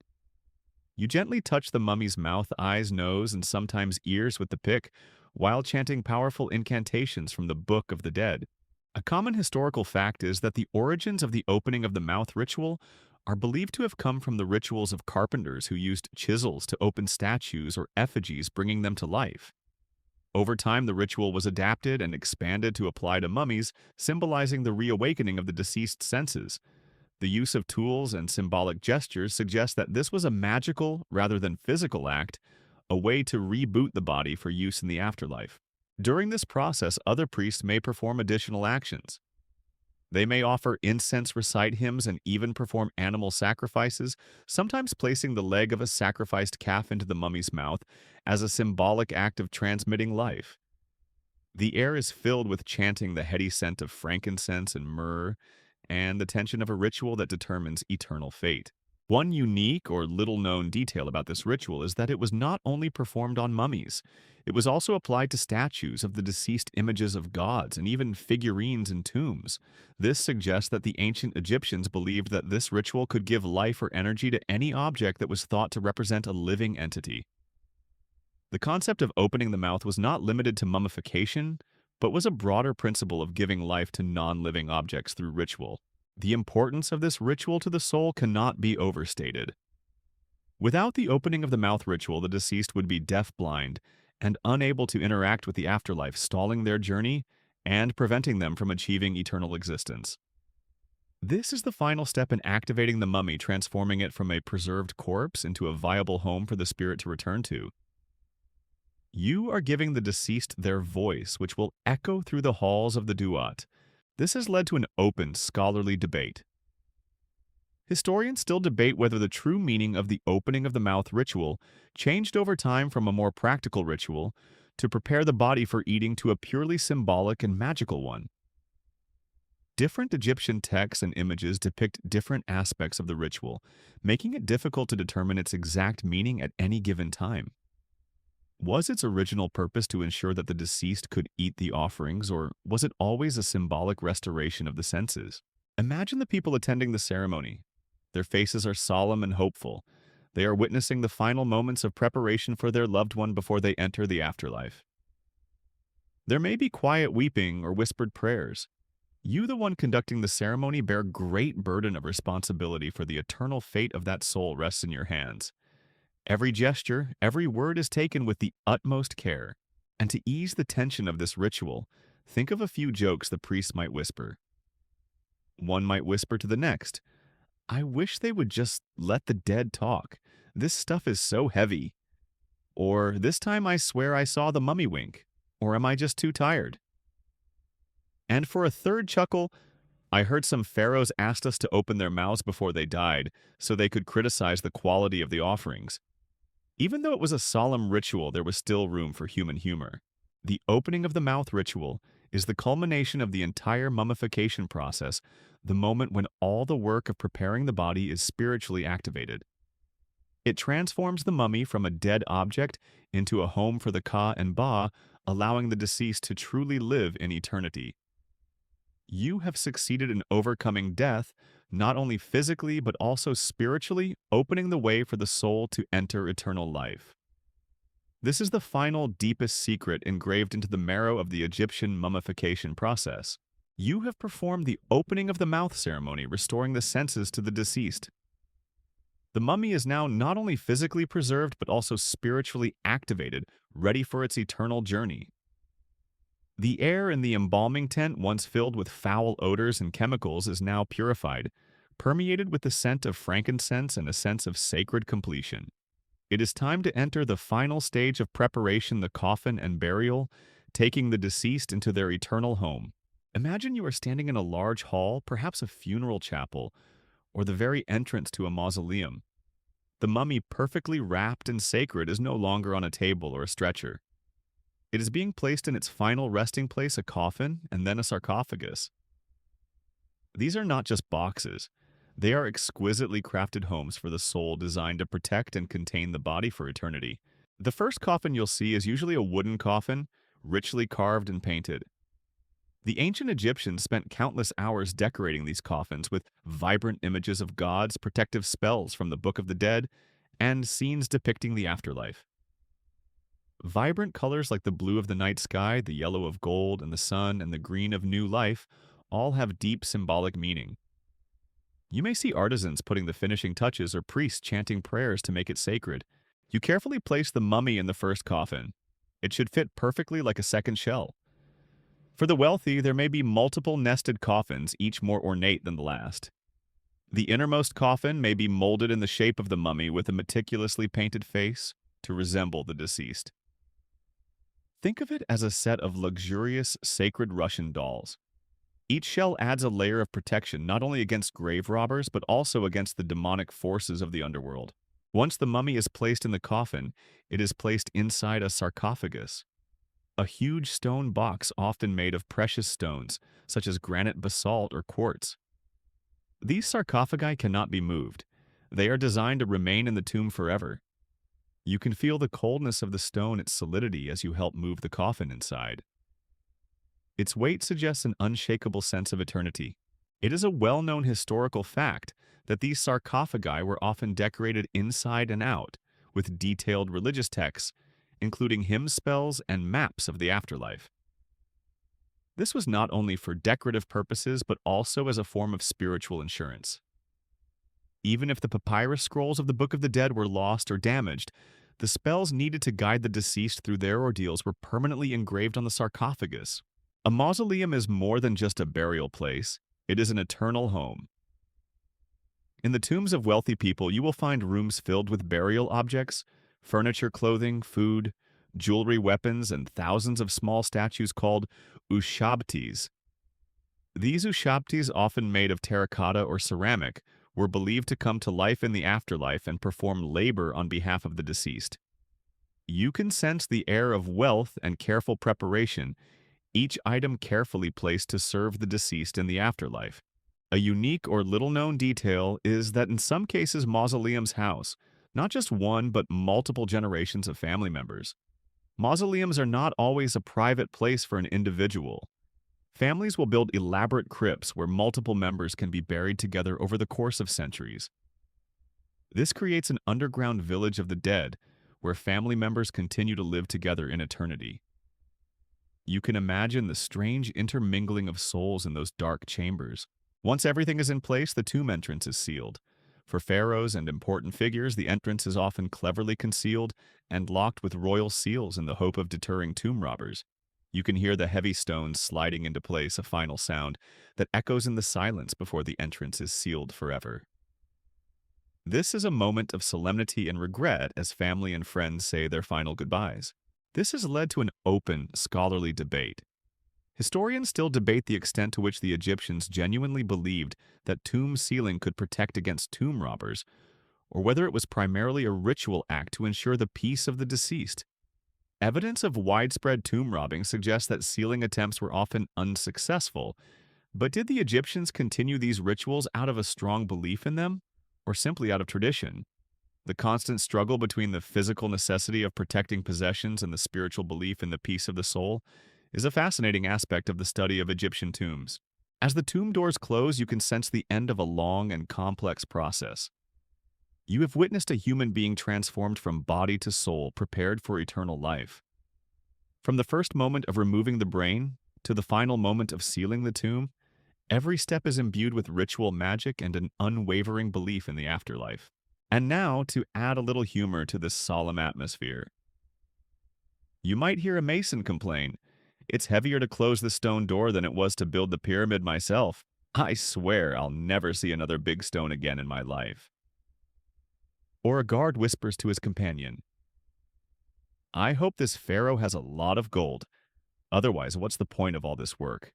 You gently touch the mummy's mouth, eyes, nose, and sometimes ears with the pick, while chanting powerful incantations from the Book of the Dead. A common historical fact is that the origins of the opening of the mouth ritual are believed to have come from the rituals of carpenters who used chisels to open statues or effigies, bringing them to life. Over time, the ritual was adapted and expanded to apply to mummies, symbolizing the reawakening of the deceased's senses. The use of tools and symbolic gestures suggests that this was a magical rather than physical act, a way to reboot the body for use in the afterlife. During this process, other priests may perform additional actions. They may offer incense, recite hymns, and even perform animal sacrifices, sometimes placing the leg of a sacrificed calf into the mummy's mouth as a symbolic act of transmitting life. The air is filled with chanting the heady scent of frankincense and myrrh, and the tension of a ritual that determines eternal fate. One unique or little-known detail about this ritual is that it was not only performed on mummies, it was also applied to statues of the deceased images of gods and even figurines in tombs. This suggests that the ancient Egyptians believed that this ritual could give life or energy to any object that was thought to represent a living entity. The concept of opening the mouth was not limited to mummification, but was a broader principle of giving life to non-living objects through ritual. The importance of this ritual to the soul cannot be overstated. Without the opening of the mouth ritual, the deceased would be deaf-blind and unable to interact with the afterlife, stalling their journey and preventing them from achieving eternal existence. This is the final step in activating the mummy, transforming it from a preserved corpse into a viable home for the spirit to return to. You are giving the deceased their voice, which will echo through the halls of the Duat. This has led to an open, scholarly debate. Historians still debate whether the true meaning of the opening of the mouth ritual changed over time from a more practical ritual to prepare the body for eating to a purely symbolic and magical one. Different Egyptian texts and images depict different aspects of the ritual, making it difficult to determine its exact meaning at any given time. Was its original purpose to ensure that the deceased could eat the offerings, or was it always a symbolic restoration of the senses? Imagine the people attending the ceremony. Their faces are solemn and hopeful. They are witnessing the final moments of preparation for their loved one before they enter the afterlife. There may be quiet weeping or whispered prayers. You, the one conducting the ceremony, bear great burden of responsibility for the eternal fate of that soul rests in your hands. Every gesture, every word is taken with the utmost care. And to ease the tension of this ritual, think of a few jokes the priest might whisper. One might whisper to the next, "I wish they would just let the dead talk. This stuff is so heavy." Or, "This time I swear I saw the mummy wink." Or, "Am I just too tired?" And for a third chuckle, "I heard some pharaohs asked us to open their mouths before they died, so they could criticize the quality of the offerings." Even though it was a solemn ritual, there was still room for human humor. The opening of the mouth ritual is the culmination of the entire mummification process, the moment when all the work of preparing the body is spiritually activated. It transforms the mummy from a dead object into a home for the Ka and Ba, allowing the deceased to truly live in eternity. You have succeeded in overcoming death, not only physically but also spiritually, opening the way for the soul to enter eternal life. This is the final, deepest secret engraved into the marrow of the Egyptian mummification process. You have performed the opening of the mouth ceremony, restoring the senses to the deceased. The mummy is now not only physically preserved but also spiritually activated, ready for its eternal journey. The air in the embalming tent, once filled with foul odors and chemicals, is now purified, permeated with the scent of frankincense and a sense of sacred completion. It is time to enter the final stage of preparation, the coffin and burial, taking the deceased into their eternal home. Imagine you are standing in a large hall, perhaps a funeral chapel, or the very entrance to a mausoleum. The mummy, perfectly wrapped and sacred, is no longer on a table or a stretcher. It is being placed in its final resting place, a coffin, and then a sarcophagus. These are not just boxes. They are exquisitely crafted homes for the soul, designed to protect and contain the body for eternity. The first coffin you'll see is usually a wooden coffin, richly carved and painted. The ancient Egyptians spent countless hours decorating these coffins with vibrant images of gods, protective spells from the Book of the Dead, and scenes depicting the afterlife. Vibrant colors like the blue of the night sky, the yellow of gold and the sun, and the green of new life all have deep symbolic meaning. You may see artisans putting the finishing touches or priests chanting prayers to make it sacred. You carefully place the mummy in the first coffin. It should fit perfectly like a second shell. For the wealthy, there may be multiple nested coffins, each more ornate than the last. The innermost coffin may be molded in the shape of the mummy with a meticulously painted face to resemble the deceased. Think of it as a set of luxurious, sacred Russian dolls. Each shell adds a layer of protection not only against grave robbers but also against the demonic forces of the underworld. Once the mummy is placed in the coffin, it is placed inside a sarcophagus, a huge stone box often made of precious stones, such as granite basalt or quartz. These sarcophagi cannot be moved. They are designed to remain in the tomb forever. You can feel the coldness of the stone, its solidity, as you help move the coffin inside. Its weight suggests an unshakable sense of eternity. It is a well-known historical fact that these sarcophagi were often decorated inside and out with detailed religious texts, including hymn spells and maps of the afterlife. This was not only for decorative purposes but also as a form of spiritual insurance. Even if the papyrus scrolls of the Book of the Dead were lost or damaged, the spells needed to guide the deceased through their ordeals were permanently engraved on the sarcophagus. A mausoleum is more than just a burial place, it is an eternal home. In the tombs of wealthy people, you will find rooms filled with burial objects, furniture, clothing, food, jewelry, weapons, and thousands of small statues called ushabtis. These ushabtis, often made of terracotta or ceramic, were believed to come to life in the afterlife and perform labor on behalf of the deceased. You can sense the air of wealth and careful preparation, each item carefully placed to serve the deceased in the afterlife. A unique or little-known detail is that in some cases mausoleums house not just one but multiple generations of family members. Mausoleums are not always a private place for an individual. Families will build elaborate crypts where multiple members can be buried together over the course of centuries. This creates an underground village of the dead where family members continue to live together in eternity. You can imagine the strange intermingling of souls in those dark chambers. Once everything is in place, the tomb entrance is sealed. For pharaohs and important figures, the entrance is often cleverly concealed and locked with royal seals in the hope of deterring tomb robbers. You can hear the heavy stones sliding into place, a final sound that echoes in the silence before the entrance is sealed forever. This is a moment of solemnity and regret as family and friends say their final goodbyes. This has led to an open, scholarly debate. Historians still debate the extent to which the Egyptians genuinely believed that tomb sealing could protect against tomb robbers, or whether it was primarily a ritual act to ensure the peace of the deceased. Evidence of widespread tomb robbing suggests that sealing attempts were often unsuccessful, but did the Egyptians continue these rituals out of a strong belief in them, or simply out of tradition? The constant struggle between the physical necessity of protecting possessions and the spiritual belief in the peace of the soul is a fascinating aspect of the study of Egyptian tombs. As the tomb doors close, you can sense the end of a long and complex process. You have witnessed a human being transformed from body to soul, prepared for eternal life. From the first moment of removing the brain to the final moment of sealing the tomb, every step is imbued with ritual magic and an unwavering belief in the afterlife. And now, to add a little humor to this solemn atmosphere, you might hear a mason complain, "It's heavier to close the stone door than it was to build the pyramid myself. I swear I'll never see another big stone again in my life." Or a guard whispers to his companion, "I hope this pharaoh has a lot of gold. Otherwise, what's the point of all this work?"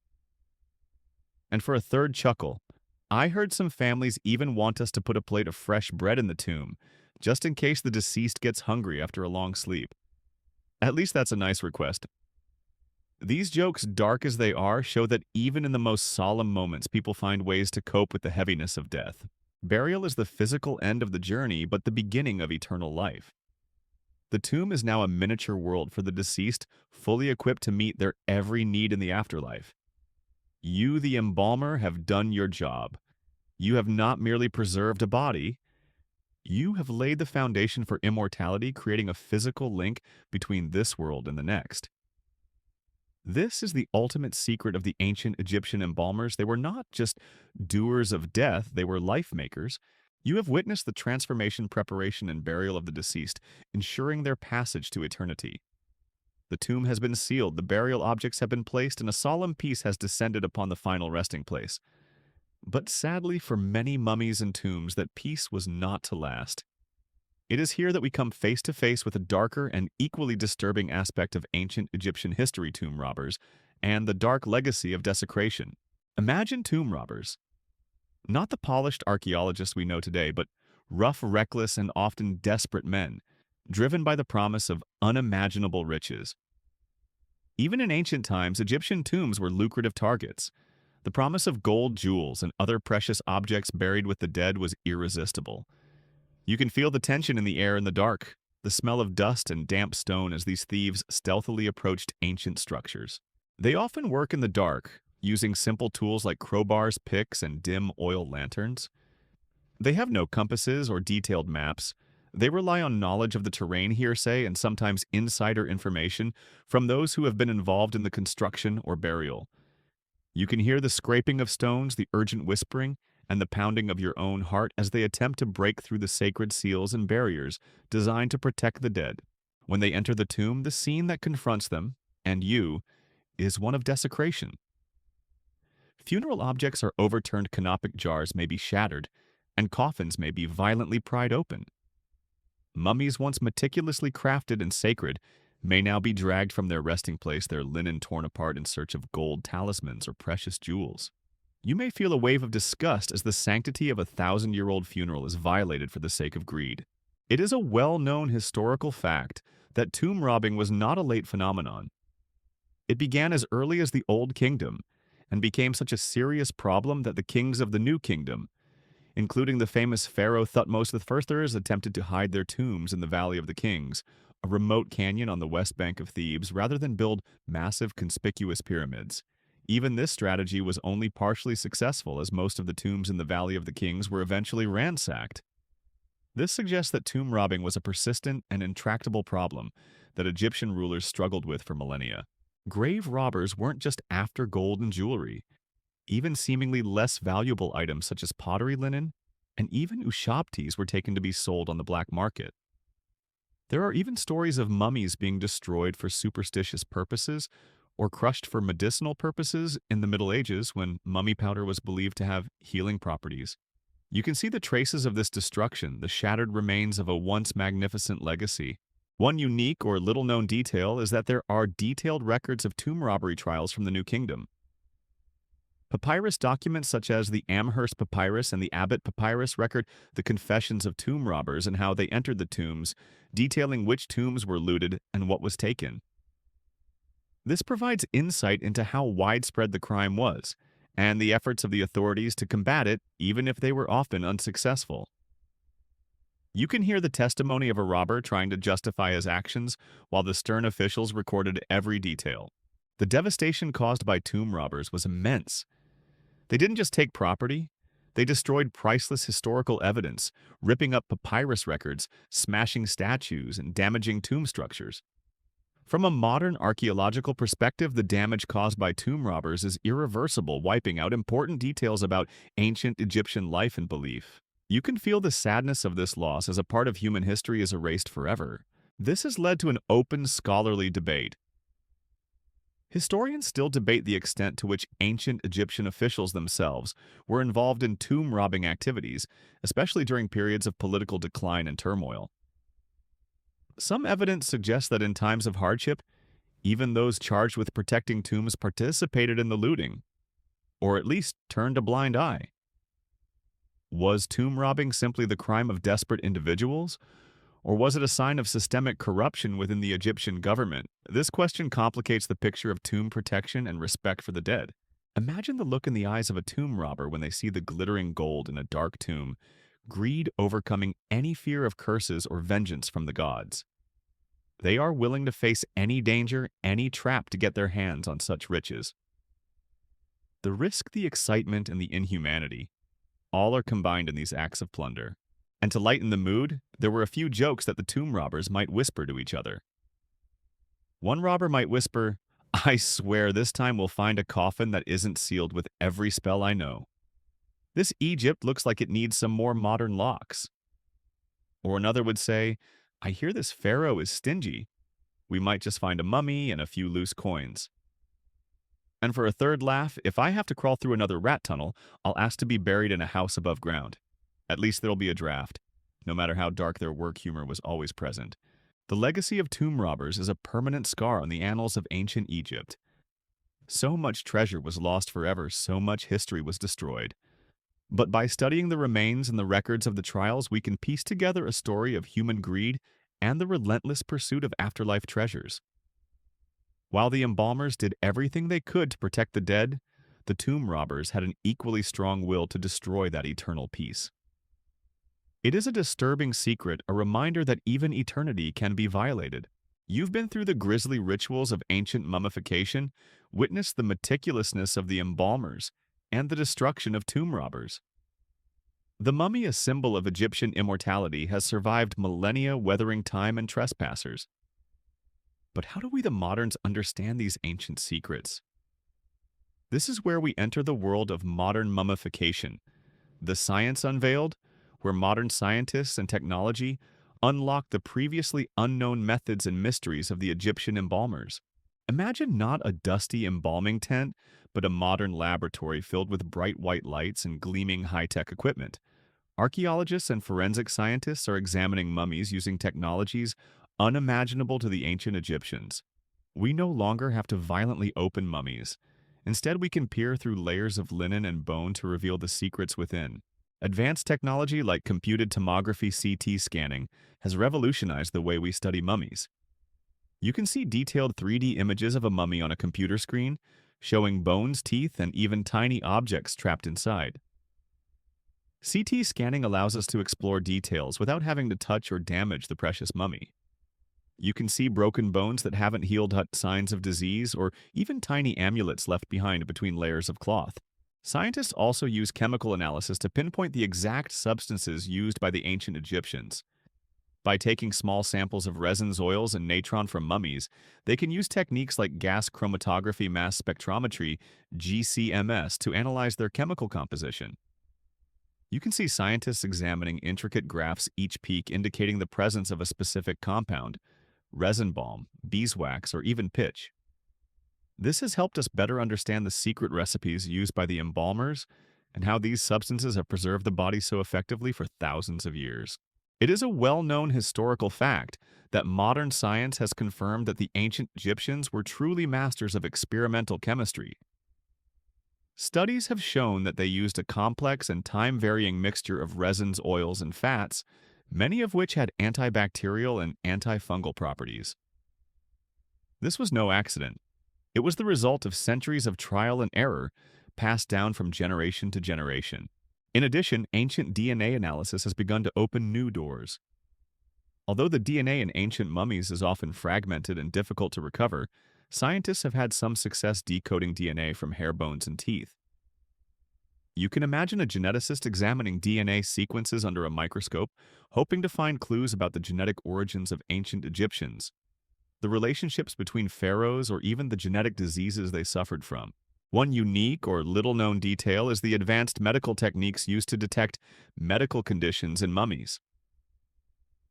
And for a third chuckle, I heard some families even want us to put a plate of fresh bread in the tomb, just in case the deceased gets hungry after a long sleep. At least that's a nice request. These jokes, dark as they are, show that even in the most solemn moments, people find ways to cope with the heaviness of death. Burial is the physical end of the journey, but the beginning of eternal life. The tomb is now a miniature world for the deceased, fully equipped to meet their every need in the afterlife. You, the embalmer, have done your job. You have not merely preserved a body, you have laid the foundation for immortality, creating a physical link between this world and the next. This is the ultimate secret of the ancient Egyptian embalmers. They were not just doers of death, they were life makers. You have witnessed the transformation, preparation, and burial of the deceased, ensuring their passage to eternity. The tomb has been sealed, the burial objects have been placed, and a solemn peace has descended upon the final resting place. But sadly for many mummies and tombs, that peace was not to last. It is here that we come face to face with a darker and equally disturbing aspect of ancient Egyptian history: tomb robbers, and the dark legacy of desecration. Imagine tomb robbers, not the polished archaeologists we know today, but rough, reckless, and often desperate men, driven by the promise of unimaginable riches. Even in ancient times, Egyptian tombs were lucrative targets. The promise of gold, jewels, and other precious objects buried with the dead was irresistible. You can feel the tension in the air in the dark, the smell of dust and damp stone as these thieves stealthily approached ancient structures. They often work in the dark, using simple tools like crowbars, picks, and dim oil lanterns. They have no compasses or detailed maps. They rely on knowledge of the terrain, hearsay, and sometimes insider information from those who have been involved in the construction or burial. You can hear the scraping of stones, the urgent whispering, and the pounding of your own heart as they attempt to break through the sacred seals and barriers designed to protect the dead. When they enter the tomb, the scene that confronts them, and you, is one of desecration. Funeral objects are overturned, canopic jars may be shattered, and coffins may be violently pried open. Mummies once meticulously crafted and sacred may now be dragged from their resting place, their linen torn apart in search of gold talismans or precious jewels. You may feel a wave of disgust as the sanctity of a thousand-year-old funeral is violated for the sake of greed. It is a well-known historical fact that tomb robbing was not a late phenomenon. It began as early as the Old Kingdom and became such a serious problem that the kings of the New Kingdom, including the famous Pharaoh Thutmose I, attempted to hide their tombs in the Valley of the Kings, a remote canyon on the west bank of Thebes, rather than build massive, conspicuous pyramids. Even this strategy was only partially successful, as most of the tombs in the Valley of the Kings were eventually ransacked. This suggests that tomb robbing was a persistent and intractable problem that Egyptian rulers struggled with for millennia. Grave robbers weren't just after gold and jewelry. Even seemingly less valuable items such as pottery, linen, and even ushabtis were taken to be sold on the black market. There are even stories of mummies being destroyed for superstitious purposes or crushed for medicinal purposes in the Middle Ages, when mummy powder was believed to have healing properties. You can see the traces of this destruction, the shattered remains of a once magnificent legacy. One unique or little-known detail is that there are detailed records of tomb robbery trials from the New Kingdom. Papyrus documents such as the Amherst Papyrus and the Abbott Papyrus record the confessions of tomb robbers and how they entered the tombs, detailing which tombs were looted and what was taken. This provides insight into how widespread the crime was, and the efforts of the authorities to combat it, even if they were often unsuccessful. You can hear the testimony of a robber trying to justify his actions, while the stern officials recorded every detail. The devastation caused by tomb robbers was immense. They didn't just take property, they destroyed priceless historical evidence, ripping up papyrus records, smashing statues, and damaging tomb structures. From a modern archaeological perspective, the damage caused by tomb robbers is irreversible, wiping out important details about ancient Egyptian life and belief. You can feel the sadness of this loss as a part of human history is erased forever. This has led to an open scholarly debate. Historians still debate the extent to which ancient Egyptian officials themselves were involved in tomb robbing activities, especially during periods of political decline and turmoil. Some evidence suggests that in times of hardship, even those charged with protecting tombs participated in the looting, or at least turned a blind eye. Was tomb robbing simply the crime of desperate individuals, or was it a sign of systemic corruption within the Egyptian government? This question complicates the picture of tomb protection and respect for the dead. Imagine the look in the eyes of a tomb robber when they see the glittering gold in a dark tomb, greed overcoming any fear of curses or vengeance from the gods. They are willing to face any danger, any trap to get their hands on such riches. The risk, the excitement, and the inhumanity all are combined in these acts of plunder. And to lighten the mood, there were a few jokes that the tomb robbers might whisper to each other. One robber might whisper, "I swear this time we'll find a coffin that isn't sealed with every spell I know. This Egypt looks like it needs some more modern locks." Or another would say, "I hear this pharaoh is stingy. We might just find a mummy and a few loose coins." And for a third laugh, if I have to crawl through another rat tunnel, I'll ask to be buried in a house above ground. At least there'll be a draft. No matter how dark their work humor was always present. The legacy of tomb robbers is a permanent scar on the annals of ancient Egypt. So much treasure was lost forever, so much history was destroyed. But by studying the remains and the records of the trials, we can piece together a story of human greed and the relentless pursuit of afterlife treasures. While the embalmers did everything they could to protect the dead, the tomb robbers had an equally strong will to destroy that eternal peace. It is a disturbing secret, a reminder that even eternity can be violated. You've been through the grisly rituals of ancient mummification, witnessed the meticulousness of the embalmers, and the destruction of tomb robbers. The mummy, a symbol of Egyptian immortality, has survived millennia, weathering time and trespassers. But how do we, the moderns, understand these ancient secrets? This is where we enter the world of modern mummification, the science unveiled, where modern scientists and technology unlock the previously unknown methods and mysteries of the Egyptian embalmers. Imagine not a dusty embalming tent, but a modern laboratory filled with bright white lights and gleaming high-tech equipment. Archaeologists and forensic scientists are examining mummies using technologies unimaginable to the ancient Egyptians. We no longer have to violently open mummies. Instead, we can peer through layers of linen and bone to reveal the secrets within. Advanced technology like computed tomography CT scanning has revolutionized the way we study mummies. You can see detailed 3D images of a mummy on a computer screen, showing bones, teeth, and even tiny objects trapped inside. CT scanning allows us to explore details without having to touch or damage the precious mummy. You can see broken bones that haven't healed, signs of disease, or even tiny amulets left behind between layers of cloth. Scientists also use chemical analysis to pinpoint the exact substances used by the ancient Egyptians. By taking small samples of resins, oils, and natron from mummies, they can use techniques like gas chromatography mass spectrometry, GCMS, to analyze their chemical composition. You can see scientists examining intricate graphs each peak indicating the presence of a specific compound, resin balm, beeswax, or even pitch. This has helped us better understand the secret recipes used by the embalmers and how these substances have preserved the body so effectively for thousands of years. It is a well-known historical fact that modern science has confirmed that the ancient Egyptians were truly masters of experimental chemistry. Studies have shown that they used a complex and time-varying mixture of resins, oils, and fats, many of which had antibacterial and antifungal properties. This was no accident. It was the result of centuries of trial and error passed down from generation to generation. In addition, ancient DNA analysis has begun to open new doors. Although the DNA in ancient mummies is often fragmented and difficult to recover, scientists have had some success decoding DNA from hair bones and teeth. You can imagine a geneticist examining DNA sequences under a microscope, hoping to find clues about the genetic origins of ancient Egyptians, the relationships between pharaohs, or even the genetic diseases they suffered from. One unique or little-known detail is the advanced medical techniques used to detect medical conditions in mummies.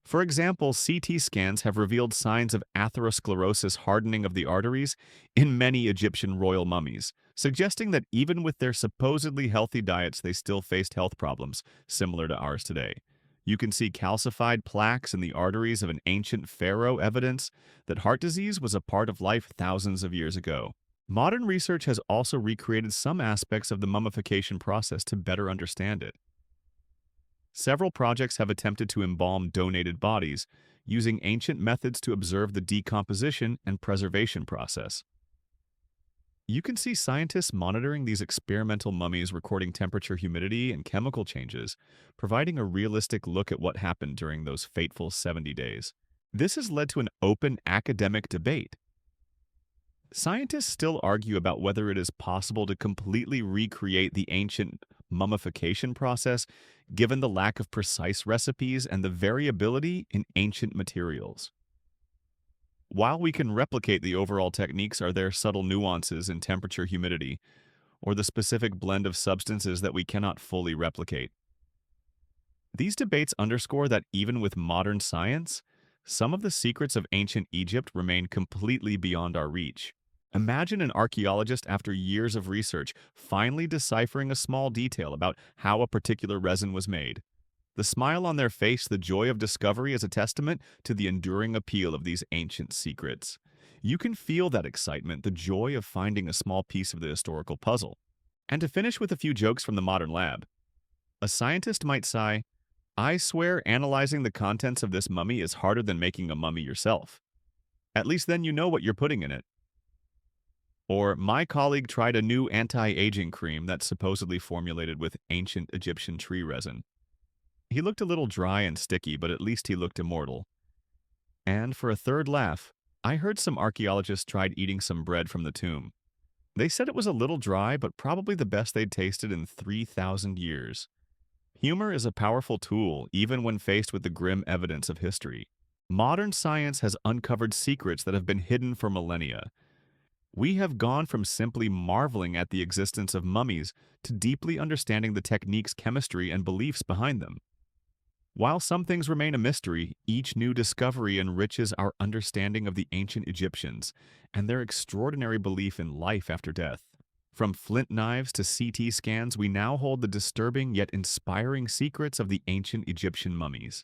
For example, CT scans have revealed signs of atherosclerosis, hardening of the arteries, in many Egyptian royal mummies, suggesting that even with their supposedly healthy diets, they still faced health problems similar to ours today. You can see calcified plaques in the arteries of an ancient pharaoh, evidence that heart disease was a part of life thousands of years ago. Modern research has also recreated some aspects of the mummification process to better understand it. Several projects have attempted to embalm donated bodies, using ancient methods to observe the decomposition and preservation process. You can see scientists monitoring these experimental mummies, recording temperature, humidity, and chemical changes, providing a realistic look at what happened during those fateful 70 days. This has led to an open academic debate. Scientists still argue about whether it is possible to completely recreate the ancient mummification process, given the lack of precise recipes and the variability in ancient materials. While we can replicate the overall techniques, are there subtle nuances in temperature, humidity, or the specific blend of substances that we cannot fully replicate? These debates underscore that even with modern science, some of the secrets of ancient Egypt remain completely beyond our reach. Imagine an archaeologist, after years of research, finally deciphering a small detail about how a particular resin was made. The smile on their face, the joy of discovery, is a testament to the enduring appeal of these ancient secrets. You can feel that excitement, the joy of finding a small piece of the historical puzzle. And to finish with a few jokes from the modern lab, a scientist might sigh, "I swear analyzing the contents of this mummy is harder than making a mummy yourself. At least then you know what you're putting in it." Or, "My colleague tried a new anti-aging cream that's supposedly formulated with ancient Egyptian tree resin. He looked a little dry and sticky, but at least he looked immortal." And for a third laugh, I heard some archaeologists tried eating some bread from the tomb. They said it was a little dry, but probably the best they'd tasted in 3,000 years. Humor is a powerful tool, even when faced with the grim evidence of history. Modern science has uncovered secrets that have been hidden for millennia. We have gone from simply marveling at the existence of mummies to deeply understanding the techniques, chemistry, and beliefs behind them. While some things remain a mystery, each new discovery enriches our understanding of the ancient Egyptians and their extraordinary belief in life after death. From flint knives to CT scans, we now hold the disturbing yet inspiring secrets of the ancient Egyptian mummies.